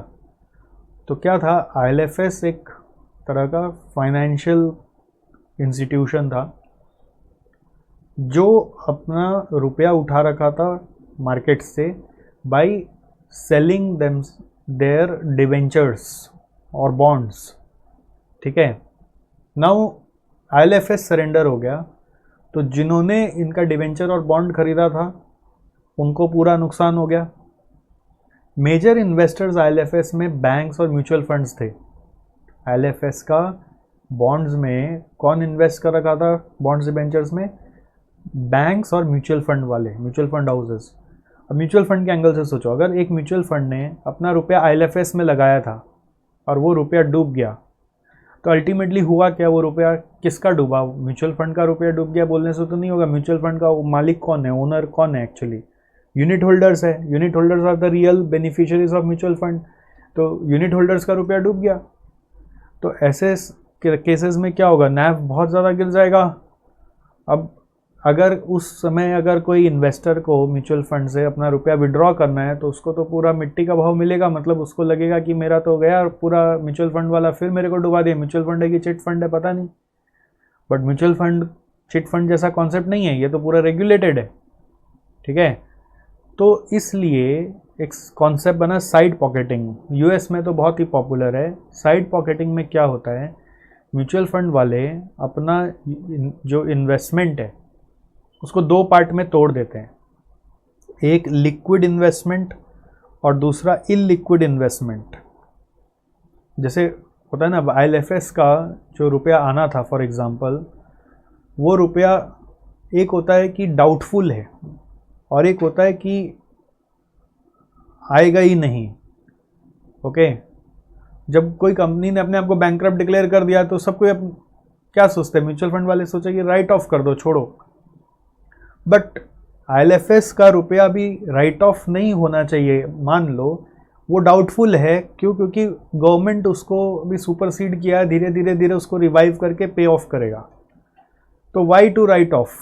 S1: तो क्या था, IL&FS एक तरह का फाइनेंशियल इंस्टीट्यूशन था जो अपना रुपया उठा रखा था मार्केट से बाय सेलिंग देयर डिवेंचर्स और बॉन्ड्स। ठीक है, नाउ IL&FS सरेंडर हो गया, तो जिन्होंने इनका डिवेंचर और बॉन्ड खरीदा था उनको पूरा नुकसान हो गया। मेजर इन्वेस्टर्स IL&FS में बैंक्स और म्यूचुअल फंड्स थे। IL&FS का बॉन्ड्स में कौन इन्वेस्ट कर रखा था, बॉन्ड्स डिवेंचर्स में बैंक्स और म्यूचुअल फंड वाले, म्यूचुअल फंड हाउसेस। अब म्यूचुअल फंड के एंगल से सोचो, अगर एक म्यूचुअल फंड ने अपना रुपया IL&FS में लगाया था और वो रुपया डूब गया, तो अल्टीमेटली हुआ क्या, वो रुपया किसका डूबा, म्यूचुअल फंड का रुपया डूब गया बोलने से तो नहीं होगा। म्यूचुअल फंड का मालिक कौन है, ओनर कौन है, एक्चुअली यूनिट होल्डर्स है। Unit holders are the real beneficiaries of mutual fund. तो यूनिट होल्डर्स का रुपया डूब गया, तो ऐसे केसेस में क्या होगा, नैव बहुत ज़्यादा गिर जाएगा। अब अगर उस समय अगर कोई इन्वेस्टर को म्यूचुअल फंड से अपना रुपया विड्रॉ करना है तो उसको तो पूरा मिट्टी का भाव मिलेगा, मतलब उसको लगेगा कि मेरा तो गया और पूरा म्यूचुअल फंड वाला फिर मेरे को डुबा दिया। म्यूचुअल फंड है कि चिट फंड है पता नहीं, but mutual fund chit fund जैसा कॉन्सेप्ट नहीं है, ये तो पूरा रेगुलेटेड है, ठीक है। तो इसलिए एक कॉन्सेप्ट बना साइड पॉकेटिंग, यूएस में तो बहुत ही पॉपुलर है। साइड पॉकेटिंग में क्या होता है, म्यूचुअल फंड वाले अपना जो इन्वेस्टमेंट है उसको दो पार्ट में तोड़ देते हैं, एक लिक्विड इन्वेस्टमेंट और दूसरा इलिक्विड इन्वेस्टमेंट। जैसे होता है ना आईएलएफएस का जो रुपया आना था फॉर एग्जांपल, वो रुपया एक होता है कि डाउटफुल है और एक होता है कि आएगा ही नहीं, ओके। जब कोई कंपनी ने अपने आप को बैंकरप्ट डिक्लेयर कर दिया तो सब कोई क्या सोचते हैं, म्यूचुअल फंड वाले सोचे कि राइट ऑफ कर दो, छोड़ो। बट आईएलएफएस का रुपया भी राइट ऑफ नहीं होना चाहिए। मान लो वो डाउटफुल है, क्यों? क्योंकि गवर्नमेंट उसको भी सुपरसीड किया है, धीरे धीरे धीरे उसको रिवाइव करके पे ऑफ करेगा। तो why to write off?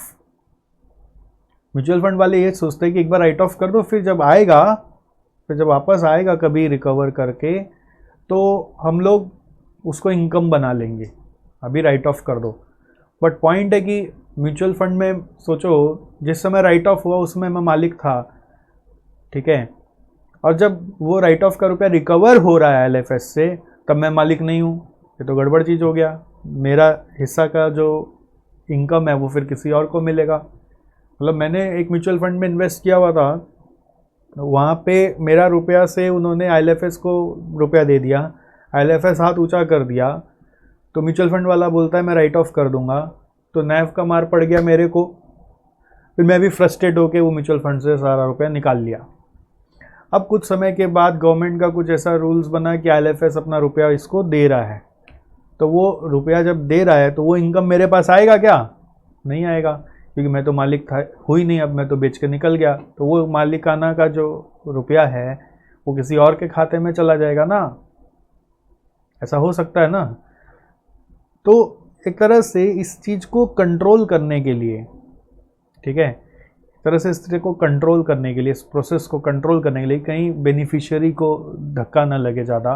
S1: Mutual fund वाले ये सोचते हैं कि एक बार राइट ऑफ कर दो, फिर जब आएगा, फिर जब वापस आएगा कभी रिकवर करके तो हम लोग उसको इनकम बना लेंगे, अभी राइट ऑफ कर दो। बट पॉइंट है कि म्यूचुअल फंड में सोचो जिस समय राइट ऑफ हुआ उसमें मैं मालिक था, ठीक है, और जब वो राइट ऑफ का रुपया रिकवर हो रहा है आईएलएफएस से तब मैं मालिक नहीं हूँ, ये तो गड़बड़ चीज़ हो गया। मेरा हिस्सा का जो इनकम है वो फिर किसी और को मिलेगा। मतलब मैंने एक म्यूचुअल फंड में इन्वेस्ट किया हुआ था, वहाँ पे मेरा रुपया से उन्होंने आईएलएफएस को रुपया दे दिया, आईएलएफएस हाथ ऊंचा कर दिया तो म्यूचुअल फंड वाला बोलता है मैं राइट ऑफ कर दूंगा, तो नैव का मार पड़ गया मेरे को। फिर मैं भी फ्रस्ट्रेट होकर वो म्यूचुअल फंड से सारा रुपया निकाल लिया। अब कुछ समय के बाद गवर्नमेंट का कुछ ऐसा रूल्स बना कि आईएलएफएस अपना रुपया इसको दे रहा है, तो वो रुपया जब दे रहा है तो वो इनकम मेरे पास आएगा क्या? नहीं आएगा, क्योंकि मैं तो मालिक था हुई नहीं, अब मैं तो बेच के निकल गया। तो वो मालिकाना का जो रुपया है वो किसी और के खाते में चला जाएगा ना, ऐसा हो सकता है ना। तो एक तरह से इस चीज़ को कंट्रोल करने के लिए, ठीक है, एक तरह से इस चीज़ को कंट्रोल करने के लिए, इस प्रोसेस को कंट्रोल करने के लिए कहीं बेनिफिशियरी को धक्का ना लगे ज़्यादा।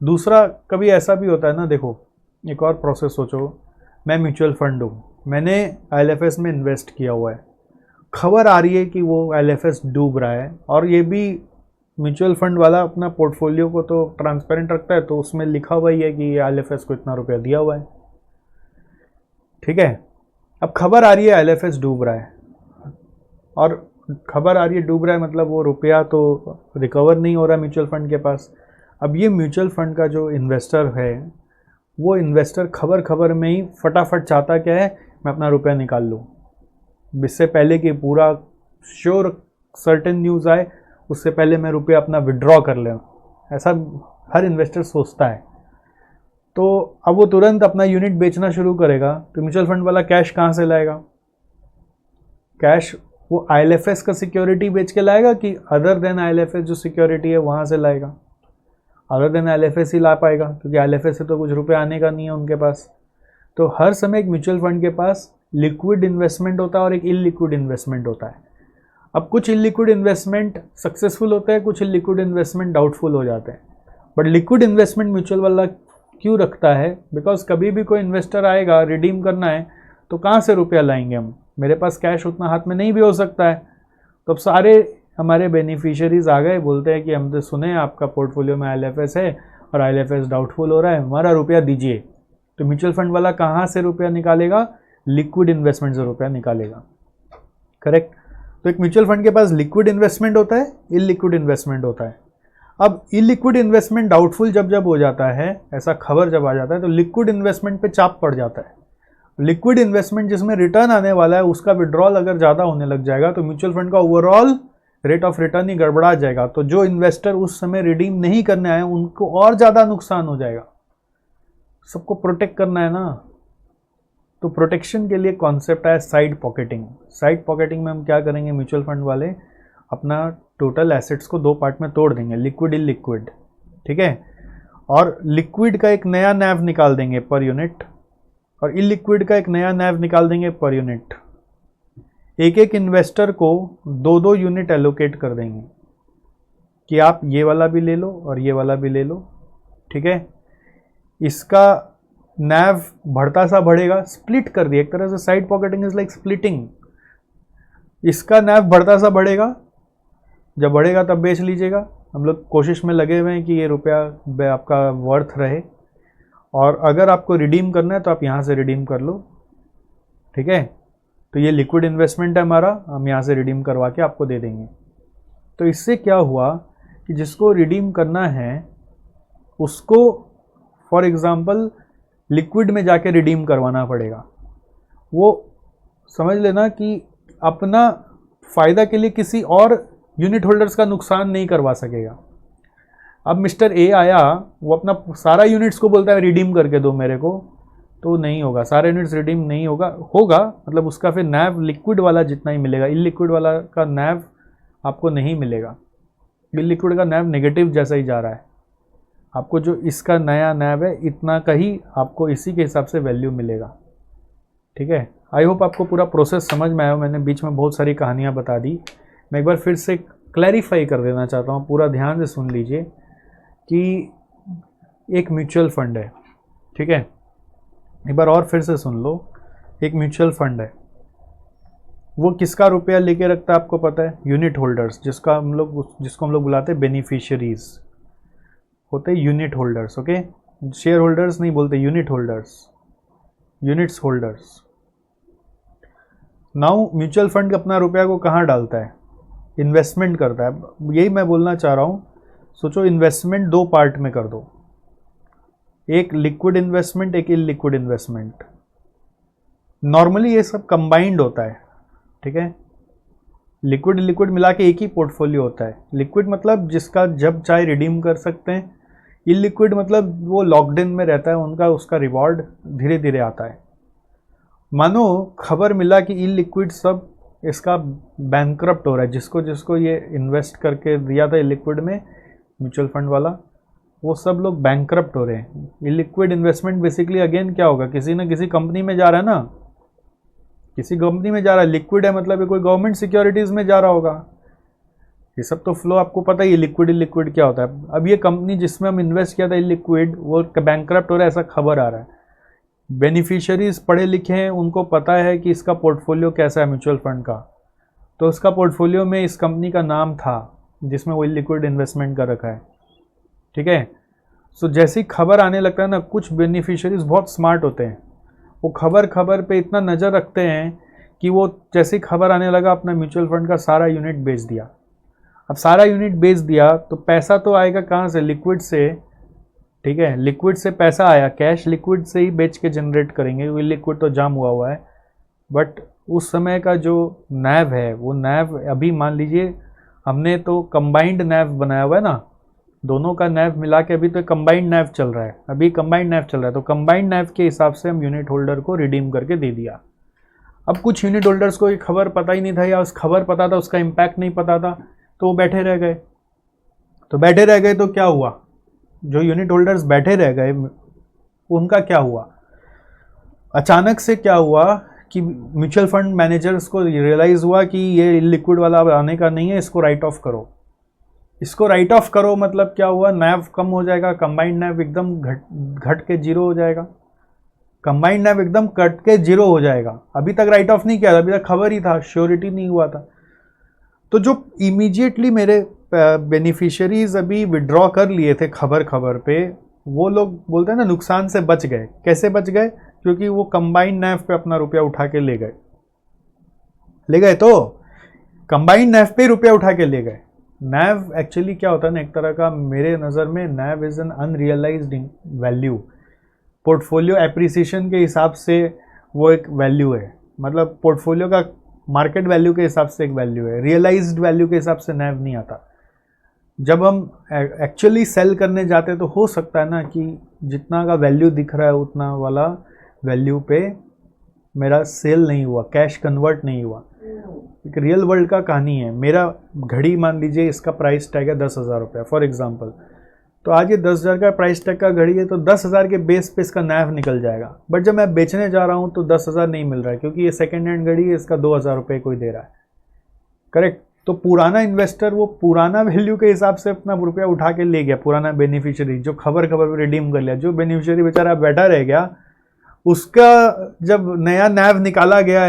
S1: दूसरा कभी ऐसा भी होता है ना, देखो एक और प्रोसेस सोचो, मैं म्यूचुअल फंड हूँ, मैंने आईएलएफएस में इन्वेस्ट किया हुआ है, खबर आ रही है कि वो आईएलएफएस डूब रहा है, और ये भी म्यूचुअल फंड वाला अपना पोर्टफोलियो को तो ट्रांसपेरेंट रखता है, तो उसमें लिखा हुआ ही है कि आईएलएफएस को इतना रुपया दिया हुआ है, ठीक है। अब खबर आ रही है आईएलएफएस डूब रहा है, और खबर आ रही है डूब रहा है मतलब वो रुपया तो रिकवर नहीं हो रहा म्यूचुअल फंड के पास। अब ये म्यूचुअल फंड का जो इन्वेस्टर है, वो इन्वेस्टर खबर में ही फटाफट चाहता क्या है, मैं अपना रुपया निकाल लूँ, इससे पहले कि पूरा श्योर सर्टेन न्यूज़ आए, उससे पहले मैं रुपया अपना विड्रॉ कर लें, ऐसा हर इन्वेस्टर सोचता है। तो अब वो तुरंत अपना यूनिट बेचना शुरू करेगा, तो म्यूचुअल फंड वाला कैश कहाँ से लाएगा? कैश वो आईएलएफएस का सिक्योरिटी बेच के लाएगा कि अदर देन आईएलएफएस जो सिक्योरिटी है वहाँ से लाएगा? अदर देन आईएलएफएस ही ला पाएगा, क्योंकि आईएलएफएस से तो कुछ रुपये आने का नहीं है उनके पास। तो हर समय एक म्यूचुअल फंड के पास लिक्विड इन्वेस्टमेंट होता है और एक इलिक्विड इन्वेस्टमेंट होता है। अब कुछ इलिक्विड इन्वेस्टमेंट सक्सेसफुल होते हैं, कुछ इलिक्विड इन्वेस्टमेंट डाउटफुल हो जाते हैं। बट लिक्विड इन्वेस्टमेंट म्यूचुअल वाला क्यों रखता है? बिकॉज कभी भी कोई इन्वेस्टर आएगा, रिडीम करना है, तो कहाँ से रुपया लाएंगे हम? मेरे पास कैश उतना हाथ में नहीं भी हो सकता है। तो अब सारे हमारे बेनिफिशियरीज आ गए, बोलते हैं कि हम तो सुने आपका पोर्टफोलियो में आईएलएफएस है और आईएलएफएस डाउटफुल हो रहा है, हमारा रुपया दीजिए। तो म्यूचुअल फंड वाला कहाँ से रुपया निकालेगा? लिक्विड इन्वेस्टमेंट से रुपया निकालेगा, करेक्ट। तो एक म्यूचुअल फंड के पास लिक्विड इन्वेस्टमेंट होता है, इलिक्विड इन्वेस्टमेंट होता है। अब इलिक्विड इन्वेस्टमेंट डाउटफुल जब हो जाता है, ऐसा खबर जब आ जाता है, तो लिक्विड इन्वेस्टमेंट पे चाप पड़ जाता है। लिक्विड इन्वेस्टमेंट जिसमें रिटर्न आने वाला है, उसका विड्रॉल अगर ज़्यादा होने लग जाएगा तो म्यूचुअल फंड का ओवरऑल रेट ऑफ रिटर्न ही गड़बड़ा जाएगा। तो जो इन्वेस्टर उस समय रिडीम नहीं करने आए उनको और ज़्यादा नुकसान हो जाएगा। सबको प्रोटेक्ट करना है ना, तो प्रोटेक्शन के लिए कॉन्सेप्ट है साइड पॉकेटिंग। साइड पॉकेटिंग में हम क्या करेंगे, म्यूचुअल फंड वाले अपना टोटल एसेट्स को दो पार्ट में तोड़ देंगे, लिक्विड इलिक्विड, ठीक है। और लिक्विड का एक नया नैव निकाल देंगे पर यूनिट, और इलिक्विड का एक नया नैव निकाल देंगे पर यूनिट। एक एक इन्वेस्टर को 2-2 यूनिट एलोकेट कर देंगे कि आप ये वाला भी ले लो और ये वाला भी ले लो, ठीक है। इसका नैव बढ़ता सा बढ़ेगा, स्प्लिट कर दिया एक तरह से, side pocketing is like splitting. इसका नैव बढ़ता सा बढ़ेगा, जब बढ़ेगा तब बेच लीजिएगा। हम लोग कोशिश में लगे हुए हैं कि ये रुपया आपका वर्थ रहे, और अगर आपको रिडीम करना है तो आप यहाँ से रिडीम कर लो, ठीक है। तो ये लिक्विड इन्वेस्टमेंट है हमारा, हम यहाँ से रिडीम करवा के आपको दे देंगे। तो इससे क्या हुआ कि जिसको रिडीम करना है उसको फॉर एग्ज़ाम्पल लिक्विड में जाके रिडीम करवाना पड़ेगा। वो समझ लेना कि अपना फ़ायदा के लिए किसी और यूनिट होल्डर्स का नुकसान नहीं करवा सकेगा। अब मिस्टर ए आया, वो अपना सारा यूनिट्स को बोलता है रिडीम करके दो मेरे को, तो नहीं होगा, सारे यूनिट्स रिडीम नहीं होगा मतलब उसका फिर नैव लिक्विड वाला जितना ही मिलेगा, इलिक्विड वाला का नैव आपको नहीं मिलेगा। इलिक्विड का नैव नेगेटिव जैसा ही जा रहा है, आपको जो इसका नया नैव है इतना का ही आपको इसी के हिसाब से वैल्यू मिलेगा, ठीक है। आई होप आपको पूरा प्रोसेस समझ में आया। मैंने बीच में बहुत सारी कहानियाँ बता दी, मैं एक बार फिर से क्लैरिफाई कर देना चाहता हूँ, पूरा ध्यान से सुन लीजिए कि एक म्यूचुअल फंड है, ठीक है। एक बार और फिर से सुन लो, एक म्यूचुअल फंड है, वो किसका रुपया लेके रखता है आपको पता है? यूनिट होल्डर्स, जिसको हम लोग बुलाते हैं बेनिफिशियरीज होते हैं, unit holders, okay. Share holders नहीं बोलते, unit holders, units holders. Now mutual fund अपना रुपया को कहाँ डालता है? इन्वेस्टमेंट करता है। यही मैं बोलना चाह रहा हूँ, सोचो इन्वेस्टमेंट 2 पार्ट में कर दो, एक लिक्विड इन्वेस्टमेंट, एक इलिक्विड इन्वेस्टमेंट। नॉर्मली ये सब कंबाइंड होता है, ठीक है। लिक्विड लिक्विड मिला के एक ही पोर्टफोलियो होता है। लिक्विड मतलब जिसका जब चाहे रिडीम कर सकते हैं, इलिक्विड मतलब वो लॉकड इन में रहता है, उसका रिवॉर्ड धीरे धीरे आता है। मानो खबर मिला कि इलिक्विड सब इसका बैंकरप्ट हो रहा है, जिसको ये इन्वेस्ट करके दिया था इलिक्विड में म्यूचुअल फंड वाला, वो सब लोग बैंकरप्ट हो रहे हैं। इलिक्विड इन्वेस्टमेंट बेसिकली अगेन क्या होगा, किसी न किसी कंपनी में जा रहा है ना, किसी कंपनी में जा रहा है। लिक्विड है मतलब ये कोई गवर्नमेंट सिक्योरिटीज़ में जा रहा होगा। ये सब तो फ्लो आपको पता ही, लिक्विड क्या होता है। अब ये कंपनी जिसमें हम इन्वेस्ट किया था इलिक्विड, वो बैंकरप्ट हो रहा है, ऐसा खबर आ रहा है। बेनिफिशियरीज पढ़े लिखे हैं, उनको पता है कि इसका पोर्टफोलियो कैसा है म्यूचुअल फंड का, तो उसका पोर्टफोलियो में इस कंपनी का नाम था जिसमें वो लिक्विड इन्वेस्टमेंट कर रखा है, ठीक है। सो जैसी खबर आने लगता है ना, कुछ बेनिफिशियरीज बहुत स्मार्ट होते हैं, वो खबर पे इतना नज़र रखते हैं कि वो जैसी खबर आने लगा अपना म्यूचुअल फंड का सारा यूनिट बेच दिया। अब सारा यूनिट बेच दिया तो पैसा तो आएगा कहाँ से? लिक्विड से, ठीक है। लिक्विड से पैसा आया, कैश लिक्विड से ही बेच के जनरेट करेंगे, वो लिक्विड तो जाम हुआ है। बट उस समय का जो नैव है, वो नैव अभी मान लीजिए हमने तो कंबाइंड नैव बनाया हुआ है ना, दोनों का नैव मिला के अभी तो कंबाइंड नैव चल रहा है, अभी कंबाइंड नैव चल रहा है। तो कंबाइंड नैव के हिसाब से हम यूनिट होल्डर को रिडीम करके दे दिया। अब कुछ यूनिट होल्डर्स को ये खबर पता ही नहीं था, या उस खबर पता था उसका इम्पैक्ट नहीं पता था, तो वो बैठे रह गए। तो क्या हुआ? जो यूनिट होल्डर्स बैठे रह गए उनका क्या हुआ? अचानक से क्या हुआ कि म्यूचुअल फंड मैनेजर्स को रियलाइज़ हुआ कि ये लिक्विड वाला अब आने का नहीं है, इसको राइट ऑफ करो। इसको राइट ऑफ करो मतलब क्या हुआ? नैव कम हो जाएगा, कंबाइंड नैव एकदम घट के जीरो हो जाएगा। कंबाइंड नैव एकदम कट के जीरो हो जाएगा। अभी तक राइट ऑफ नहीं किया था, अभी तक खबर ही था, श्योरिटी नहीं हुआ था। तो जो इमीडिएटली मेरे बेनिफिशियरीज अभी विड्रॉ कर लिए थे खबर पे, वो लोग बोलते हैं ना नुकसान से बच गए। कैसे बच गए? क्योंकि वो कंबाइंड नैव पे अपना रुपया उठा के ले गए। तो कंबाइंड नैव पे रुपया उठा के ले गए। नैव एक्चुअली क्या होता है ना, एक तरह का, मेरे नज़र में NAV is an unrealised value. Portfolio appreciation के हिसाब से वो एक वैल्यू है, मतलब पोर्टफोलियो का मार्केट वैल्यू के हिसाब से एक वैल्यू है, रियलाइज्ड वैल्यू के हिसाब से नैव नहीं आता। जब हम एक्चुअली सेल करने जाते हैं तो हो सकता है ना कि जितना का वैल्यू दिख रहा है उतना वाला वैल्यू पे मेरा सेल नहीं हुआ, कैश कन्वर्ट नहीं हुआ। एक रियल वर्ल्ड का कहानी है। मेरा घड़ी मान लीजिए इसका प्राइस टैग है 10,000 रुपया फॉर एग्जांपल, तो आज ये 10,000 का प्राइस टैग का घड़ी है, तो 10,000 के बेस पे इसका नैव निकल जाएगा। बट जब मैं बेचने जा रहा हूँ तो 10,000 नहीं मिल रहा है, क्योंकि ये सेकेंड हैंड घड़ी है, इसका 2,000 रुपये कोई दे रहा है। करेक्ट। तो पुराना इन्वेस्टर वो पुराना वैल्यू के हिसाब से अपना रुपया उठा के ले गया, पुराना बेनिफिशियरी जो खबर में रिडीम कर लिया। जो बेनिफिशियरी बेचारा बैठा रह गया, उसका जब नया नैव निकाला गया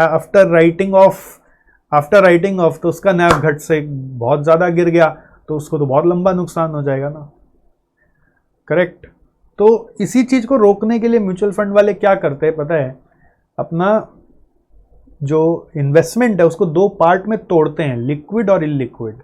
S1: आफ्टर राइटिंग ऑफ तो उसका नैव घट से बहुत ज़्यादा गिर गया, तो उसको तो बहुत लंबा नुकसान हो जाएगा ना। करेक्ट। तो इसी चीज़ को रोकने के लिए म्यूचुअल फंड वाले क्या करते हैं पता है, अपना जो इन्वेस्टमेंट है उसको दो पार्ट में तोड़ते हैं, लिक्विड और illiquid.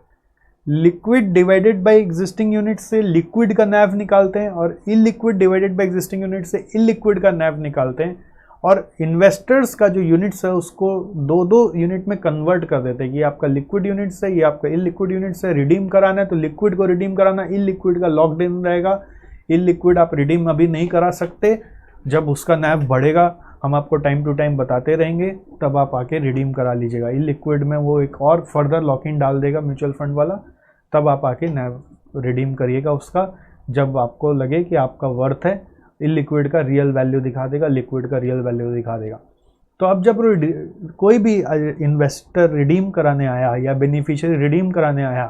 S1: Liquid divided by existing unit से लिक्विड का नैव निकालते हैं, और illiquid divided by existing unit से इलिक्विड का नैव निकालते हैं। और इन्वेस्टर्स का जो यूनिट्स है उसको दो दो यूनिट में कन्वर्ट कर देते हैं कि ये आपका लिक्विड यूनिट्स है, ये आपका इलिक्विड यूनिट्स है। रिडीम कराना है तो लिक्विड को रिडीम कराना, इलिक्विड का लॉकड इन रहेगा। इलिक्विड आप रिडीम अभी नहीं करा सकते, जब उसका नैव बढ़ेगा हम आपको टाइम टू टाइम बताते रहेंगे, तब आप आके रिडीम करा लीजिएगा। इलिक्विड में वो एक और फर्दर लॉक इन डाल देगा म्यूचुअल फंड वाला, तब आप आके नैव रिडीम करिएगा उसका, जब आपको लगे कि आपका वर्थ है। इलिक्विड का रियल वैल्यू दिखा देगा, लिक्विड का रियल वैल्यू दिखा देगा। तो अब जब कोई भी इन्वेस्टर रिडीम कराने आया या बेनिफिशियरी रिडीम कराने आया,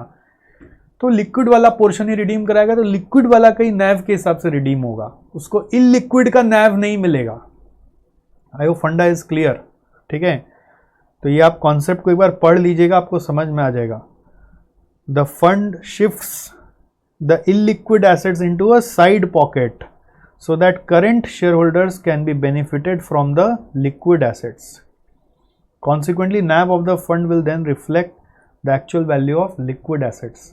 S1: तो लिक्विड वाला पोर्शन ही रिडीम कराएगा, तो लिक्विड वाला का ही नैव के हिसाब से रिडीम होगा, उसको इलिक्विड का नैव नहीं मिलेगा। आई होप फंडा इज क्लियर। ठीक है, तो ये आप कॉन्सेप्ट को एक बार पढ़ लीजिएगा, आपको समझ में आ जाएगा। The fund shifts the illiquid assets into a side pocket so that current shareholders can be benefited from the liquid assets. Consequently, NAV of the fund will then reflect the actual value of liquid assets.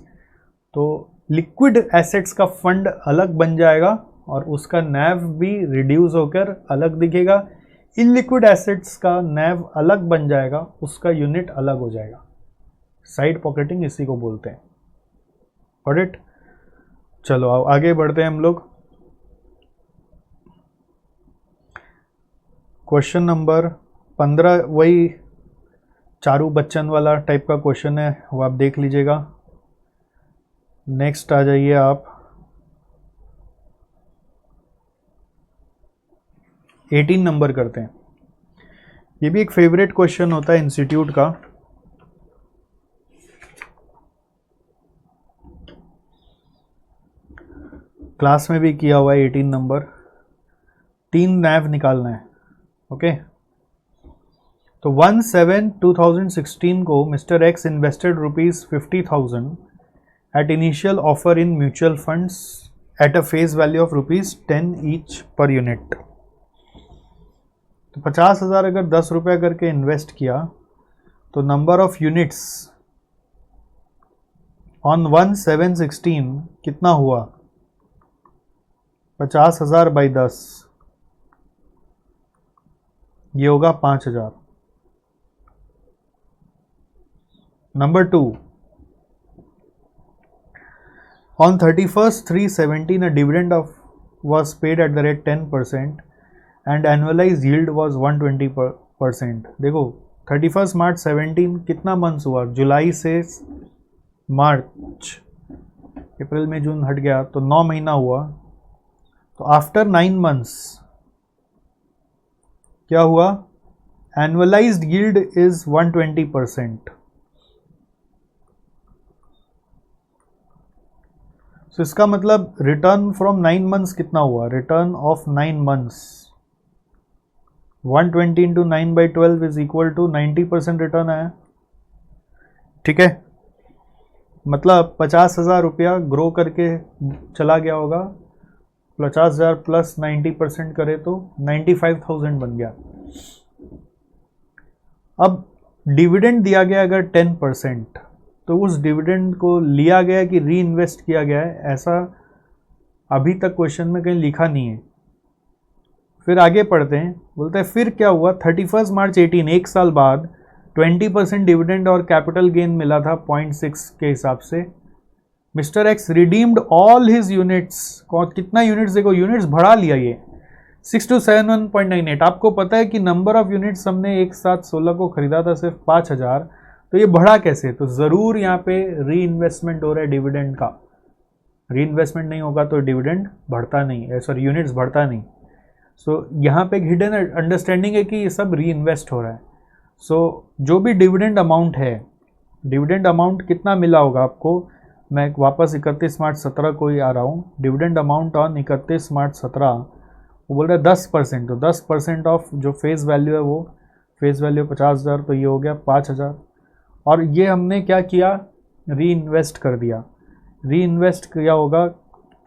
S1: तो liquid assets का fund अलग बन जाएगा और उसका NAV भी रिड्यूस होकर अलग दिखेगा। illiquid assets का NAV अलग बन जाएगा, उसका यूनिट अलग हो जाएगा। साइड पॉकेटिंग इसी को बोलते हैं। Got it? चलो अब आगे बढ़ते हैं हम लोग। क्वेश्चन नंबर 15 वही चारू बच्चन वाला टाइप का क्वेश्चन है, वो आप देख लीजिएगा। नेक्स्ट आ जाइए आप 18 नंबर करते हैं। ये भी एक फेवरेट क्वेश्चन होता है इंस्टीट्यूट का। क्लास में भी किया हुआ है। 18 नंबर, 3 नैव निकालना है। ओके तो 1/7/2016 को mister x invested ₹50,000 at initial offer in mutual funds at a face value of ₹10 each per unit. तो 50,000 अगर 10 रुपया करके इन्वेस्ट किया तो नंबर ऑफ यूनिट्स ऑन 1/7/16 कितना हुआ? 50,000 बाई 10, ये होगा 5,000। Number 2, on 31/3/17 a dividend was paid at the rate 10% and annualized yield was 120%। देखो 31 मार्च 17 कितना मंथ्स हुआ? जुलाई से मार्च, अप्रैल में जून हट गया तो 9 महीना हुआ। तो आफ्टर 9 मंथ्स क्या हुआ? Annualised yield is 120%। सो इसका मतलब रिटर्न फ्रॉम 9 मंथ्स कितना हुआ? Return of 9 months 120 into 9/12 is equal to 90% return आया। ठीक है, मतलब 50,000 रुपया ग्रो करके चला गया होगा। 50,000 प्लस 90% करे तो 95,000 बन गया। अब डिविडेंड दिया गया अगर 10%, तो उस डिविडेंड को लिया गया कि री इन्वेस्ट किया गया है, ऐसा अभी तक क्वेश्चन में कहीं लिखा नहीं है। फिर आगे पढ़ते हैं, बोलते हैं फिर क्या हुआ? 31 मार्च 18, एक साल बाद 20% डिविडेंड और कैपिटल गेन मिला था 0.6 के हिसाब से। Mister x redeemed all his units. कितना यूनिट्स? देखो यूनिट्स बढ़ा लिया ये 6271.98। आपको पता है कि नंबर ऑफ यूनिट्स हमने एक साथ 16 को खरीदा था सिर्फ 5,000, तो ये बढ़ा कैसे? तो ज़रूर यहाँ पे री इन्वेस्टमेंट हो रहा है डिविडेंड का। री इन्वेस्टमेंट नहीं होगा तो डिविडेंड बढ़ता नहीं, सॉरी यूनिट्स बढ़ता नहीं। सो यहाँ पे एक हिडन अंडरस्टैंडिंग है कि ये सब री इन्वेस्ट हो रहा है। सो जो भी डिविडेंड अमाउंट है, डिविडेंड अमाउंट कितना मिला होगा आपको, मैं वापस 31 मार्च 17 को ही आ रहा हूँ। डिविडेंड अमाउंट ऑन 31 मार्च 17 वो बोल रहा है 10%, तो 10% ऑफ जो फेस वैल्यू है वो फेस वैल्यू 50,000, तो ये हो गया 5,000। और ये हमने क्या किया, री इन्वेस्ट कर दिया। री इन्वेस्ट किया होगा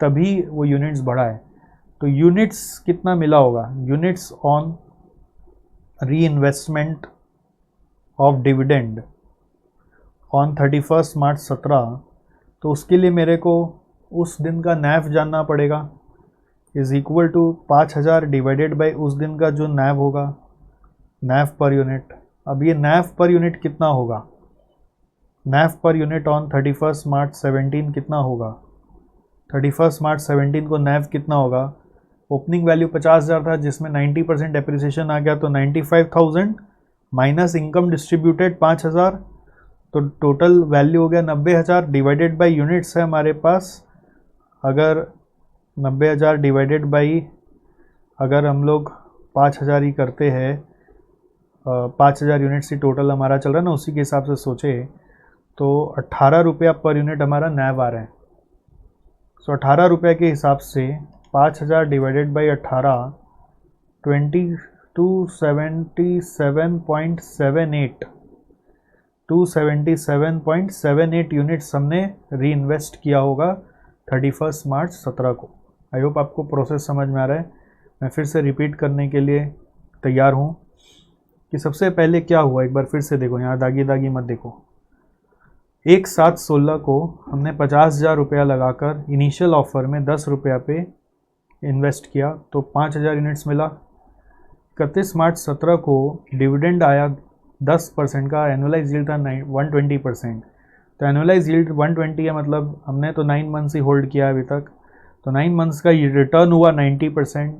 S1: तभी वो यूनिट्स बढ़ा है। तो यूनिट्स कितना मिला होगा, यूनिट्स ऑन री इन्वेस्टमेंट ऑफ डिविडेंड ऑन 31 मार्च 17, तो उसके लिए मेरे को उस दिन का नैव जानना पड़ेगा, is equal to 5,000 divided by उस दिन का जो नैव होगा, नैव पर यूनिट। अब ये नैव पर यूनिट कितना होगा, नैव पर यूनिट ऑन 31 मार्च 17 कितना होगा, 31 मार्च 17 को नैव कितना होगा, ओपनिंग वैल्यू 50,000 था जिसमें 90% एप्रिसिएशन आ गया, तो 95,000 माइनस इनकम डिस्ट्रीब्यूटेड 5,000, तो टोटल वैल्यू हो गया 90,000 डिवाइडेड बाई यूनिट्स है हमारे पास। अगर 90,000 डिवाइडेड बाई, अगर हम लोग 5,000 ही करते हैं, 5,000 यूनिट्स ही टोटल हमारा चल रहा है ना, उसी के हिसाब से सोचे तो 18 रुपया पर यूनिट हमारा नैव आ रहा है। सो 18 रुपये के हिसाब से 5,000 डिवाइडेड बाई 18, 277.78 यूनिट्स हमने री इन्वेस्ट किया होगा 31 मार्च 17 को। आई होप आपको प्रोसेस समझ में आ रहा है। मैं फिर से रिपीट करने के लिए तैयार हूँ कि सबसे पहले क्या हुआ, एक बार फिर से देखो, यहाँ दागी दागी मत देखो। 1/7/16 को हमने 50,000 रुपया लगाकर इनिशियल ऑफर में 10 रुपया पे इन्वेस्ट किया, तो 5,000 यूनिट्स मिला। 31 मार्च 17 को डिविडेंड आया 10% का, एनुअलाइज यील्ड था 120%, तो एनुअलाइज यील्ड 120 है, मतलब हमने तो 9 मंथ्स ही होल्ड किया अभी तक, तो 9 मंथ्स का रिटर्न हुआ 90%।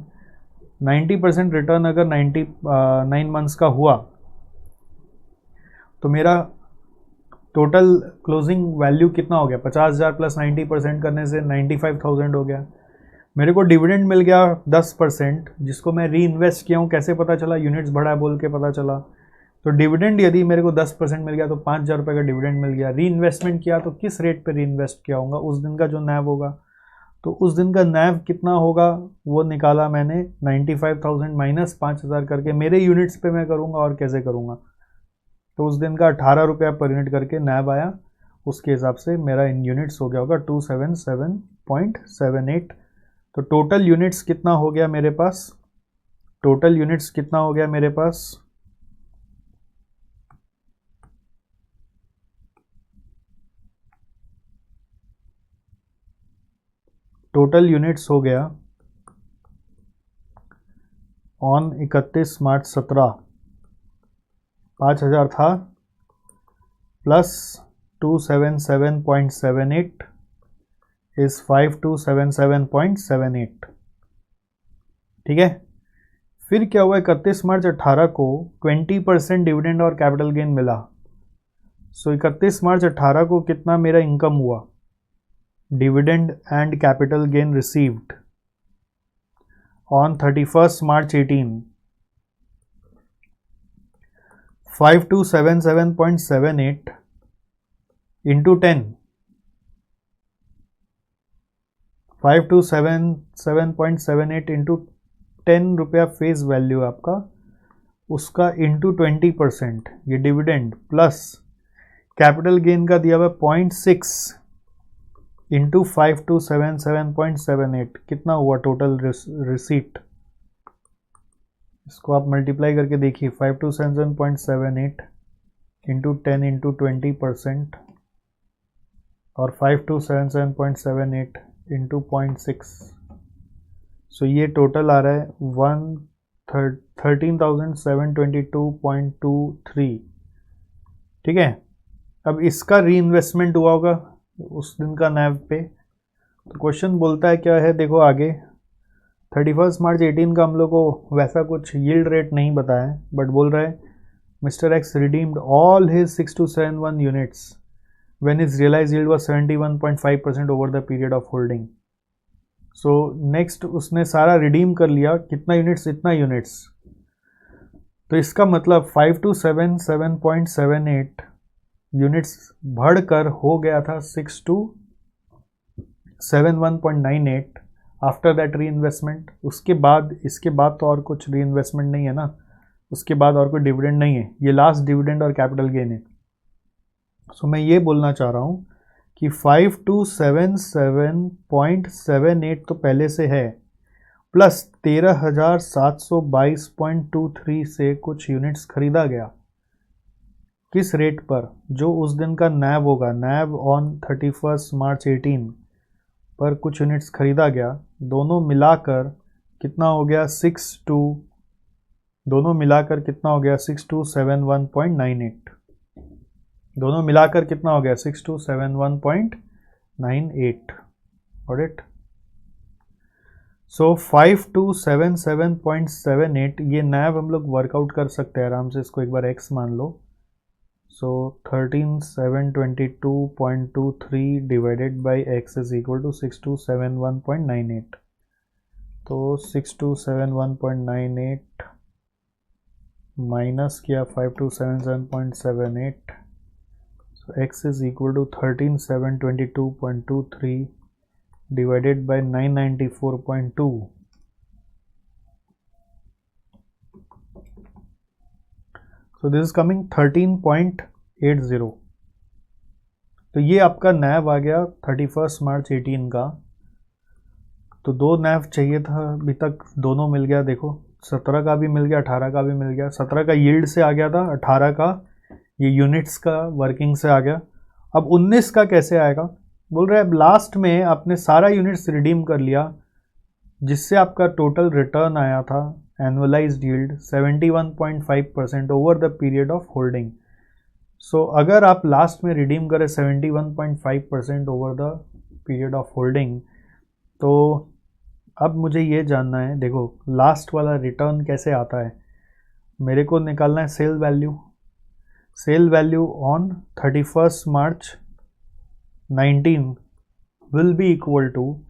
S1: 90% रिटर्न अगर 9 मंथ्स का हुआ तो मेरा टोटल क्लोजिंग वैल्यू कितना हो गया, 50,000 प्लस 90% करने से 95,000 हो गया। मेरे को डिविडेंड मिल गया 10%, जिसको मैं री इन्वेस्ट किया हूँ। कैसे पता चला, यूनिट्स बढ़ा बोल के पता चला। तो डिविडेंड यदि मेरे को 10% मिल गया तो 5,000 रुपये का डिविडेंड मिल गया। री इन्वेस्टमेंट किया तो किस रेट पे री इन्वेस्ट किया होगा, उस दिन का जो नैव होगा, तो उस दिन का नैव कितना होगा वो निकाला मैंने, 95,000 माइनस 5,000 करके मेरे यूनिट्स पे मैं करूँगा और कैसे करूँगा, तो उस दिन का 18 रुपया पर यूनिट करके नैव आया। उसके हिसाब से मेरा इन यूनिट्स हो गया होगा 277.78। तो टोटल यूनिट्स कितना हो गया मेरे पास, टोटल यूनिट्स कितना हो गया मेरे पास, टोटल यूनिट्स हो गया ऑन 31 मार्च 17 5,000 था, प्लस 277.78 इज 5277.78। ठीक है, फिर क्या हुआ, 31 मार्च 18 को 20% डिविडेंड और कैपिटल गेन मिला। सो 31 मार्च 18 को कितना मेरा इनकम हुआ, dividend and capital gain received on 31 March 18, 5277.78 into 10, 5277.78 into 10 रुपया फेस वैल्यू आपका, उसका इंटू 20% ये डिविडेंड, प्लस कैपिटल गेन का दिया हुआ 0.6 इंटू 5277.78, कितना हुआ टोटल रिसीट। इसको आप मल्टीप्लाई करके देखिए, 5277.78 इंटू 10 इंटू 20% और 5277.78 इंटू 0.6, सो ये टोटल आ रहा है 13,722.23। ठीक है, अब इसका री इन्वेस्टमेंट हुआ होगा उस दिन का नैव पे। तो क्वेश्चन बोलता है क्या है, देखो आगे 31 मार्च 18 का हम लोग को वैसा कुछ यील्ड रेट नहीं बताया है, बट बोल रहा है mister x redeemed all his 6271 units when his realized yield was 71.5% over the period of holding. So next उसने सारा रिडीम कर लिया, कितना यूनिट्स, इतना यूनिट्स, तो इसका मतलब 5 to 7.78 यूनिट्स बढ़कर हो गया था 6 to 71.98 आफ्टर दैट री इन्वेस्टमेंट। उसके बाद, इसके बाद तो और कुछ री इन्वेस्टमेंट नहीं है ना, उसके बाद और कोई डिविडेंड नहीं है, ये लास्ट डिविडेंड और कैपिटल गेन है। सो मैं ये बोलना चाह रहा हूँ कि 5 to 77.78 तो पहले से है, प्लस 13,722.23 से कुछ यूनिट्स खरीदा गया। किस रेट पर? जो उस दिन का नैव होगा, नैव ऑन 31 मार्च 18 पर कुछ यूनिट्स खरीदा गया। दोनों मिलाकर कितना हो गया? 6 to, दोनों मिलाकर कितना हो गया? 6271.98। दोनों मिलाकर कितना हो गया? 6271.98। Got it? सो 5 to 77.78 ये नैव हम लोग वर्कआउट कर सकते हैं आराम से, इसको एक बार x मान लो। So 13,722.23 divided by x is equal to 6271.98। तो 6271.98 माइनस किया 5 to 77.78, so x is equal to 13,722.23 divided by 994.2, so this is coming 13.80। तो ये आपका नैव आ गया 31 मार्च 18 का। तो दो नैव चाहिए था, अभी तक दोनों मिल गया। देखो 17 का भी मिल गया, 18 का भी मिल गया। 17 का यील्ड से आ गया था, 18 का ये यूनिट्स का वर्किंग से आ गया। अब 19 का कैसे आएगा? बोल रहे हैं लास्ट में आपने सारा यूनिट्स रिडीम कर लिया, जिससे आपका टोटल रिटर्न आया था annualised yield 71.5% over the period of holding. So अगर आप लास्ट में रिडीम करें 71.5% over the period of holding, तो अब मुझे ये जानना है, देखो लास्ट वाला रिटर्न कैसे आता है। मेरे को निकालना है sale value. Sale value on 31 March 19 will be equal to,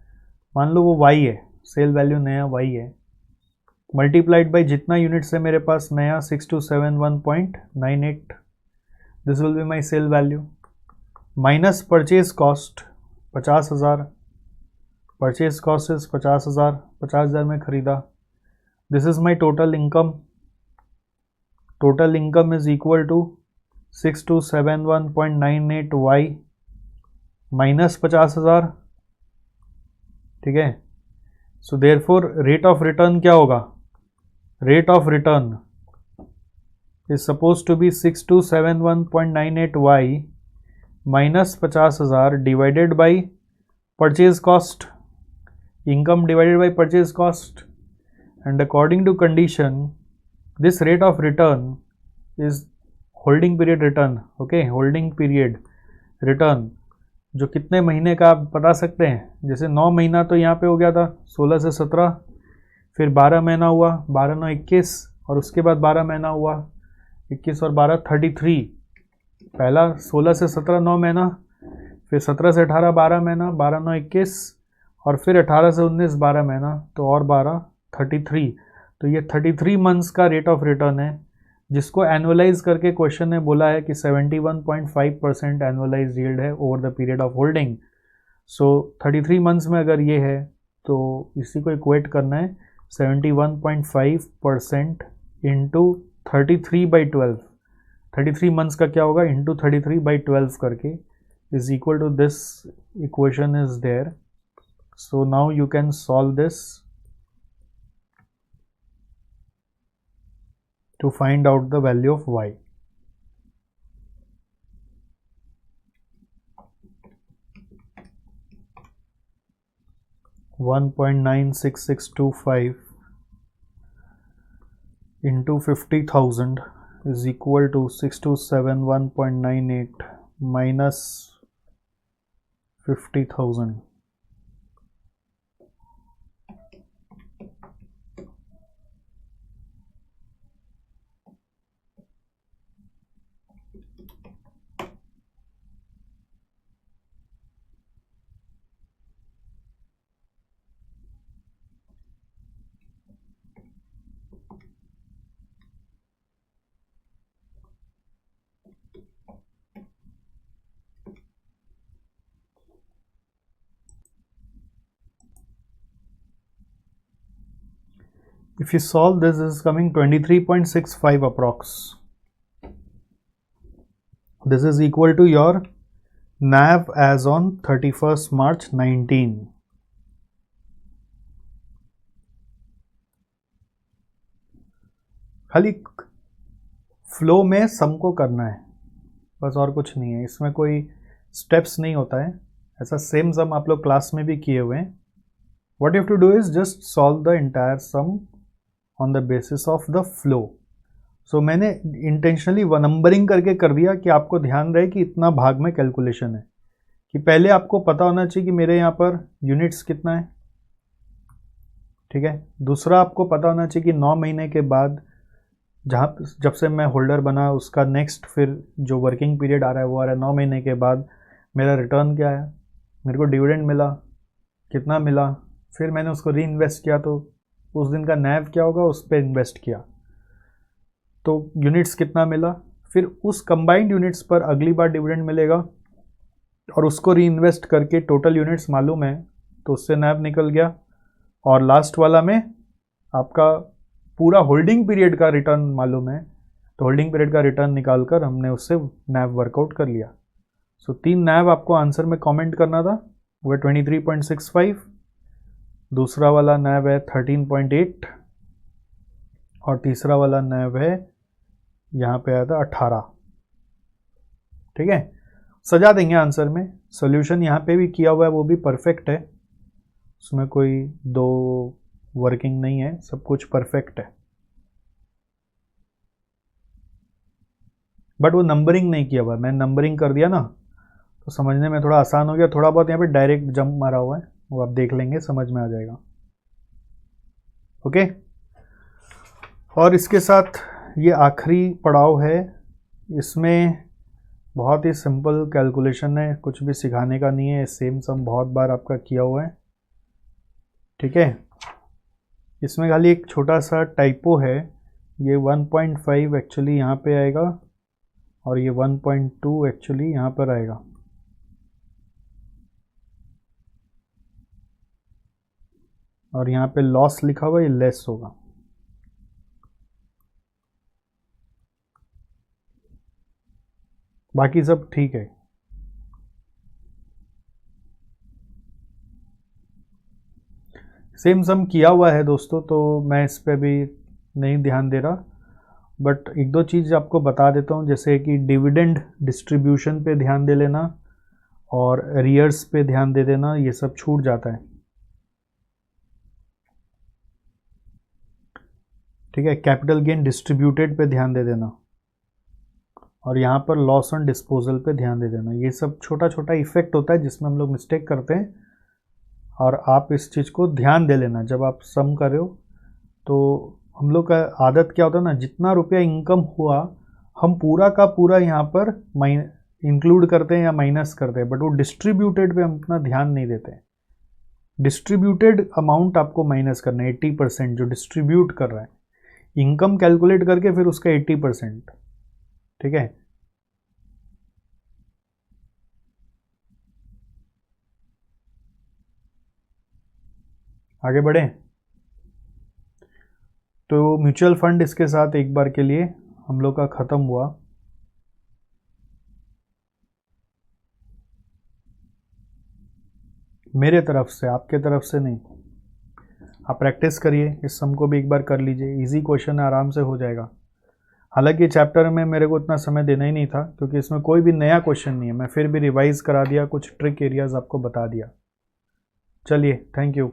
S1: मान लो वो y है, सेल वैल्यू नया y है, मल्टीप्लाइड बाई जितना यूनिट्स है मेरे पास नया 6271.98, this will be my sale value, minus purchase cost 50,000, purchase cost is 50,000, 50,000 में खरीदा। This is my total income. Total income is equal to 6271.98 y minus 50,000, ठीक है। So therefore rate of return क्या होगा? Rate of return is suppose to be 6271.98 y minus 50,000 divided by purchase cost, income divided by purchase cost, and according to condition this rate of return is holding period return, okay, holding period return जो कितने महीने का आप बता सकते हैं? जैसे 9 महीना तो यहाँ पे हो गया था 16 से 17, फिर 12 महीना हुआ, 12 9 21, और उसके बाद 12 महीना हुआ 21 और 12 33। पहला 16 से 17 9 महीना, फिर 17 से 18 12 महीना, 12 9 21, और फिर 18 से 19 12 महीना, तो और 12 33। तो ये 33 मंथ्स का रेट ऑफ रिटर्न है, जिसको एनुअलाइज करके क्वेश्चन ने बोला है कि 71.5% एनुअलाइज यील्ड है over the period of holding. So 33 months में अगर ये है तो इसी को इक्वेट करना है 71.5% इंटू 33/12। 33 मंथ्स का क्या होगा? इंटू 33/12 करके is equal to this equation is there. So now you can solve this to find out the value of y. $1.96625 into 50,000 is equal to 6271.98 minus 50,000. If you solve this, this is coming 23.65 approx. This is equal to your NAV as on 31st March 19. खाली फ्लो में सम को करना है बस, और कुछ नहीं है इसमें, कोई स्टेप्स नहीं होता है ऐसा। सेम सम आप लोग क्लास में भी किए हुए हैं। What you have to do is just solve the entire sum on the basis of the flow. So मैंने इंटेंशनली नंबरिंग करके कर दिया कि आपको ध्यान रहे कि इतना भाग में कैलकुलेशन है, कि पहले आपको पता होना चाहिए कि मेरे यहाँ पर यूनिट्स कितना है, ठीक है। दूसरा आपको पता होना चाहिए कि 9 महीने के बाद जब से मैं होल्डर बना उसका नेक्स्ट फिर जो वर्किंग पीरियड आ रहा है वो आ रहा है 9 महीने के बाद मेरा रिटर्न क्या है, मेरे को डिविडेंड मिला कितना मिला, फिर मैंने उसको री इन्वेस्ट किया तो उस दिन का नैव क्या होगा उस पर इन्वेस्ट किया तो यूनिट्स कितना मिला, फिर उस कंबाइंड यूनिट्स पर अगली बार डिविडेंड मिलेगा और उसको री इन्वेस्ट करके टोटल यूनिट्स मालूम है तो उससे नैव निकल गया, और लास्ट वाला में आपका पूरा होल्डिंग पीरियड का रिटर्न मालूम है तो होल्डिंग पीरियड का रिटर्न निकाल कर हमने उससे नैव वर्कआउट कर लिया। सो 3 नैव आपको आंसर में कमेंट करना था, वो 23.65, दूसरा वाला नैव है 13.8 और तीसरा वाला नैव है यहाँ पे आया था 18, ठीक है। सजा देंगे आंसर में, सॉल्यूशन यहाँ पे भी किया हुआ है वो भी परफेक्ट है, उसमें कोई दो वर्किंग नहीं है, सब कुछ परफेक्ट है। बट वो नंबरिंग नहीं किया हुआ, मैंने नंबरिंग कर दिया ना तो समझने में थोड़ा आसान हो गया, थोड़ा बहुत यहाँ पे डायरेक्ट जंप मारा हुआ है वो आप देख लेंगे समझ में आ जाएगा, ओके। और इसके साथ ये आखिरी पड़ाव है, इसमें बहुत ही सिंपल कैलकुलेशन है, कुछ भी सिखाने का नहीं है, सेम सम बहुत बार आपका किया हुआ है, ठीक है। इसमें खाली एक छोटा सा टाइपो है, ये 1.5 एक्चुअली यहाँ पे आएगा और ये 1.2 एक्चुअली यहाँ पर आएगा, और यहाँ पे लॉस लिखा हुआ ये लेस होगा। बाकी सब ठीक है। सेम सम किया हुआ है दोस्तों तो मैं इस पे भी नहीं ध्यान दे रहा, बट एक दो चीज़ आपको बता देता हूँ, जैसे कि डिविडेंड डिस्ट्रीब्यूशन पे ध्यान दे लेना और एरियर्स पे ध्यान दे देना, ये सब छूट जाता है, ठीक है। कैपिटल गेन डिस्ट्रीब्यूटेड पे ध्यान दे देना और यहाँ पर लॉस ऑन डिस्पोजल पे ध्यान दे देना, ये सब छोटा छोटा इफेक्ट होता है जिसमें हम लोग मिस्टेक करते हैं, और आप इस चीज़ को ध्यान दे लेना जब आप सम कर रहे हो। तो हम लोग का आदत क्या होता है ना, जितना रुपया इनकम हुआ हम पूरा का पूरा यहाँ पर इंक्लूड करते हैं या माइनस करते हैं, बट वो डिस्ट्रीब्यूटेड पे हम इतना ध्यान नहीं देते हैं। डिस्ट्रीब्यूटेड अमाउंट आपको माइनस करना है, 80% जो डिस्ट्रीब्यूट कर रहा है, इनकम कैलकुलेट करके फिर उसका 80%, ठीक है। आगे बढ़े तो म्यूचुअल फंड इसके साथ एक बार के लिए हम लोग का ख़त्म हुआ। मेरे तरफ से, आपके तरफ से नहीं, आप प्रैक्टिस करिए, इस सम को भी एक बार कर लीजिए, इजी क्वेश्चन है, आराम से हो जाएगा। हालांकि चैप्टर में मेरे को इतना समय देना ही नहीं था क्योंकि इसमें कोई भी नया क्वेश्चन नहीं है, मैं फिर भी रिवाइज करा दिया, कुछ ट्रिक एरियाज आपको बता दिया। चलिए, थैंक यू।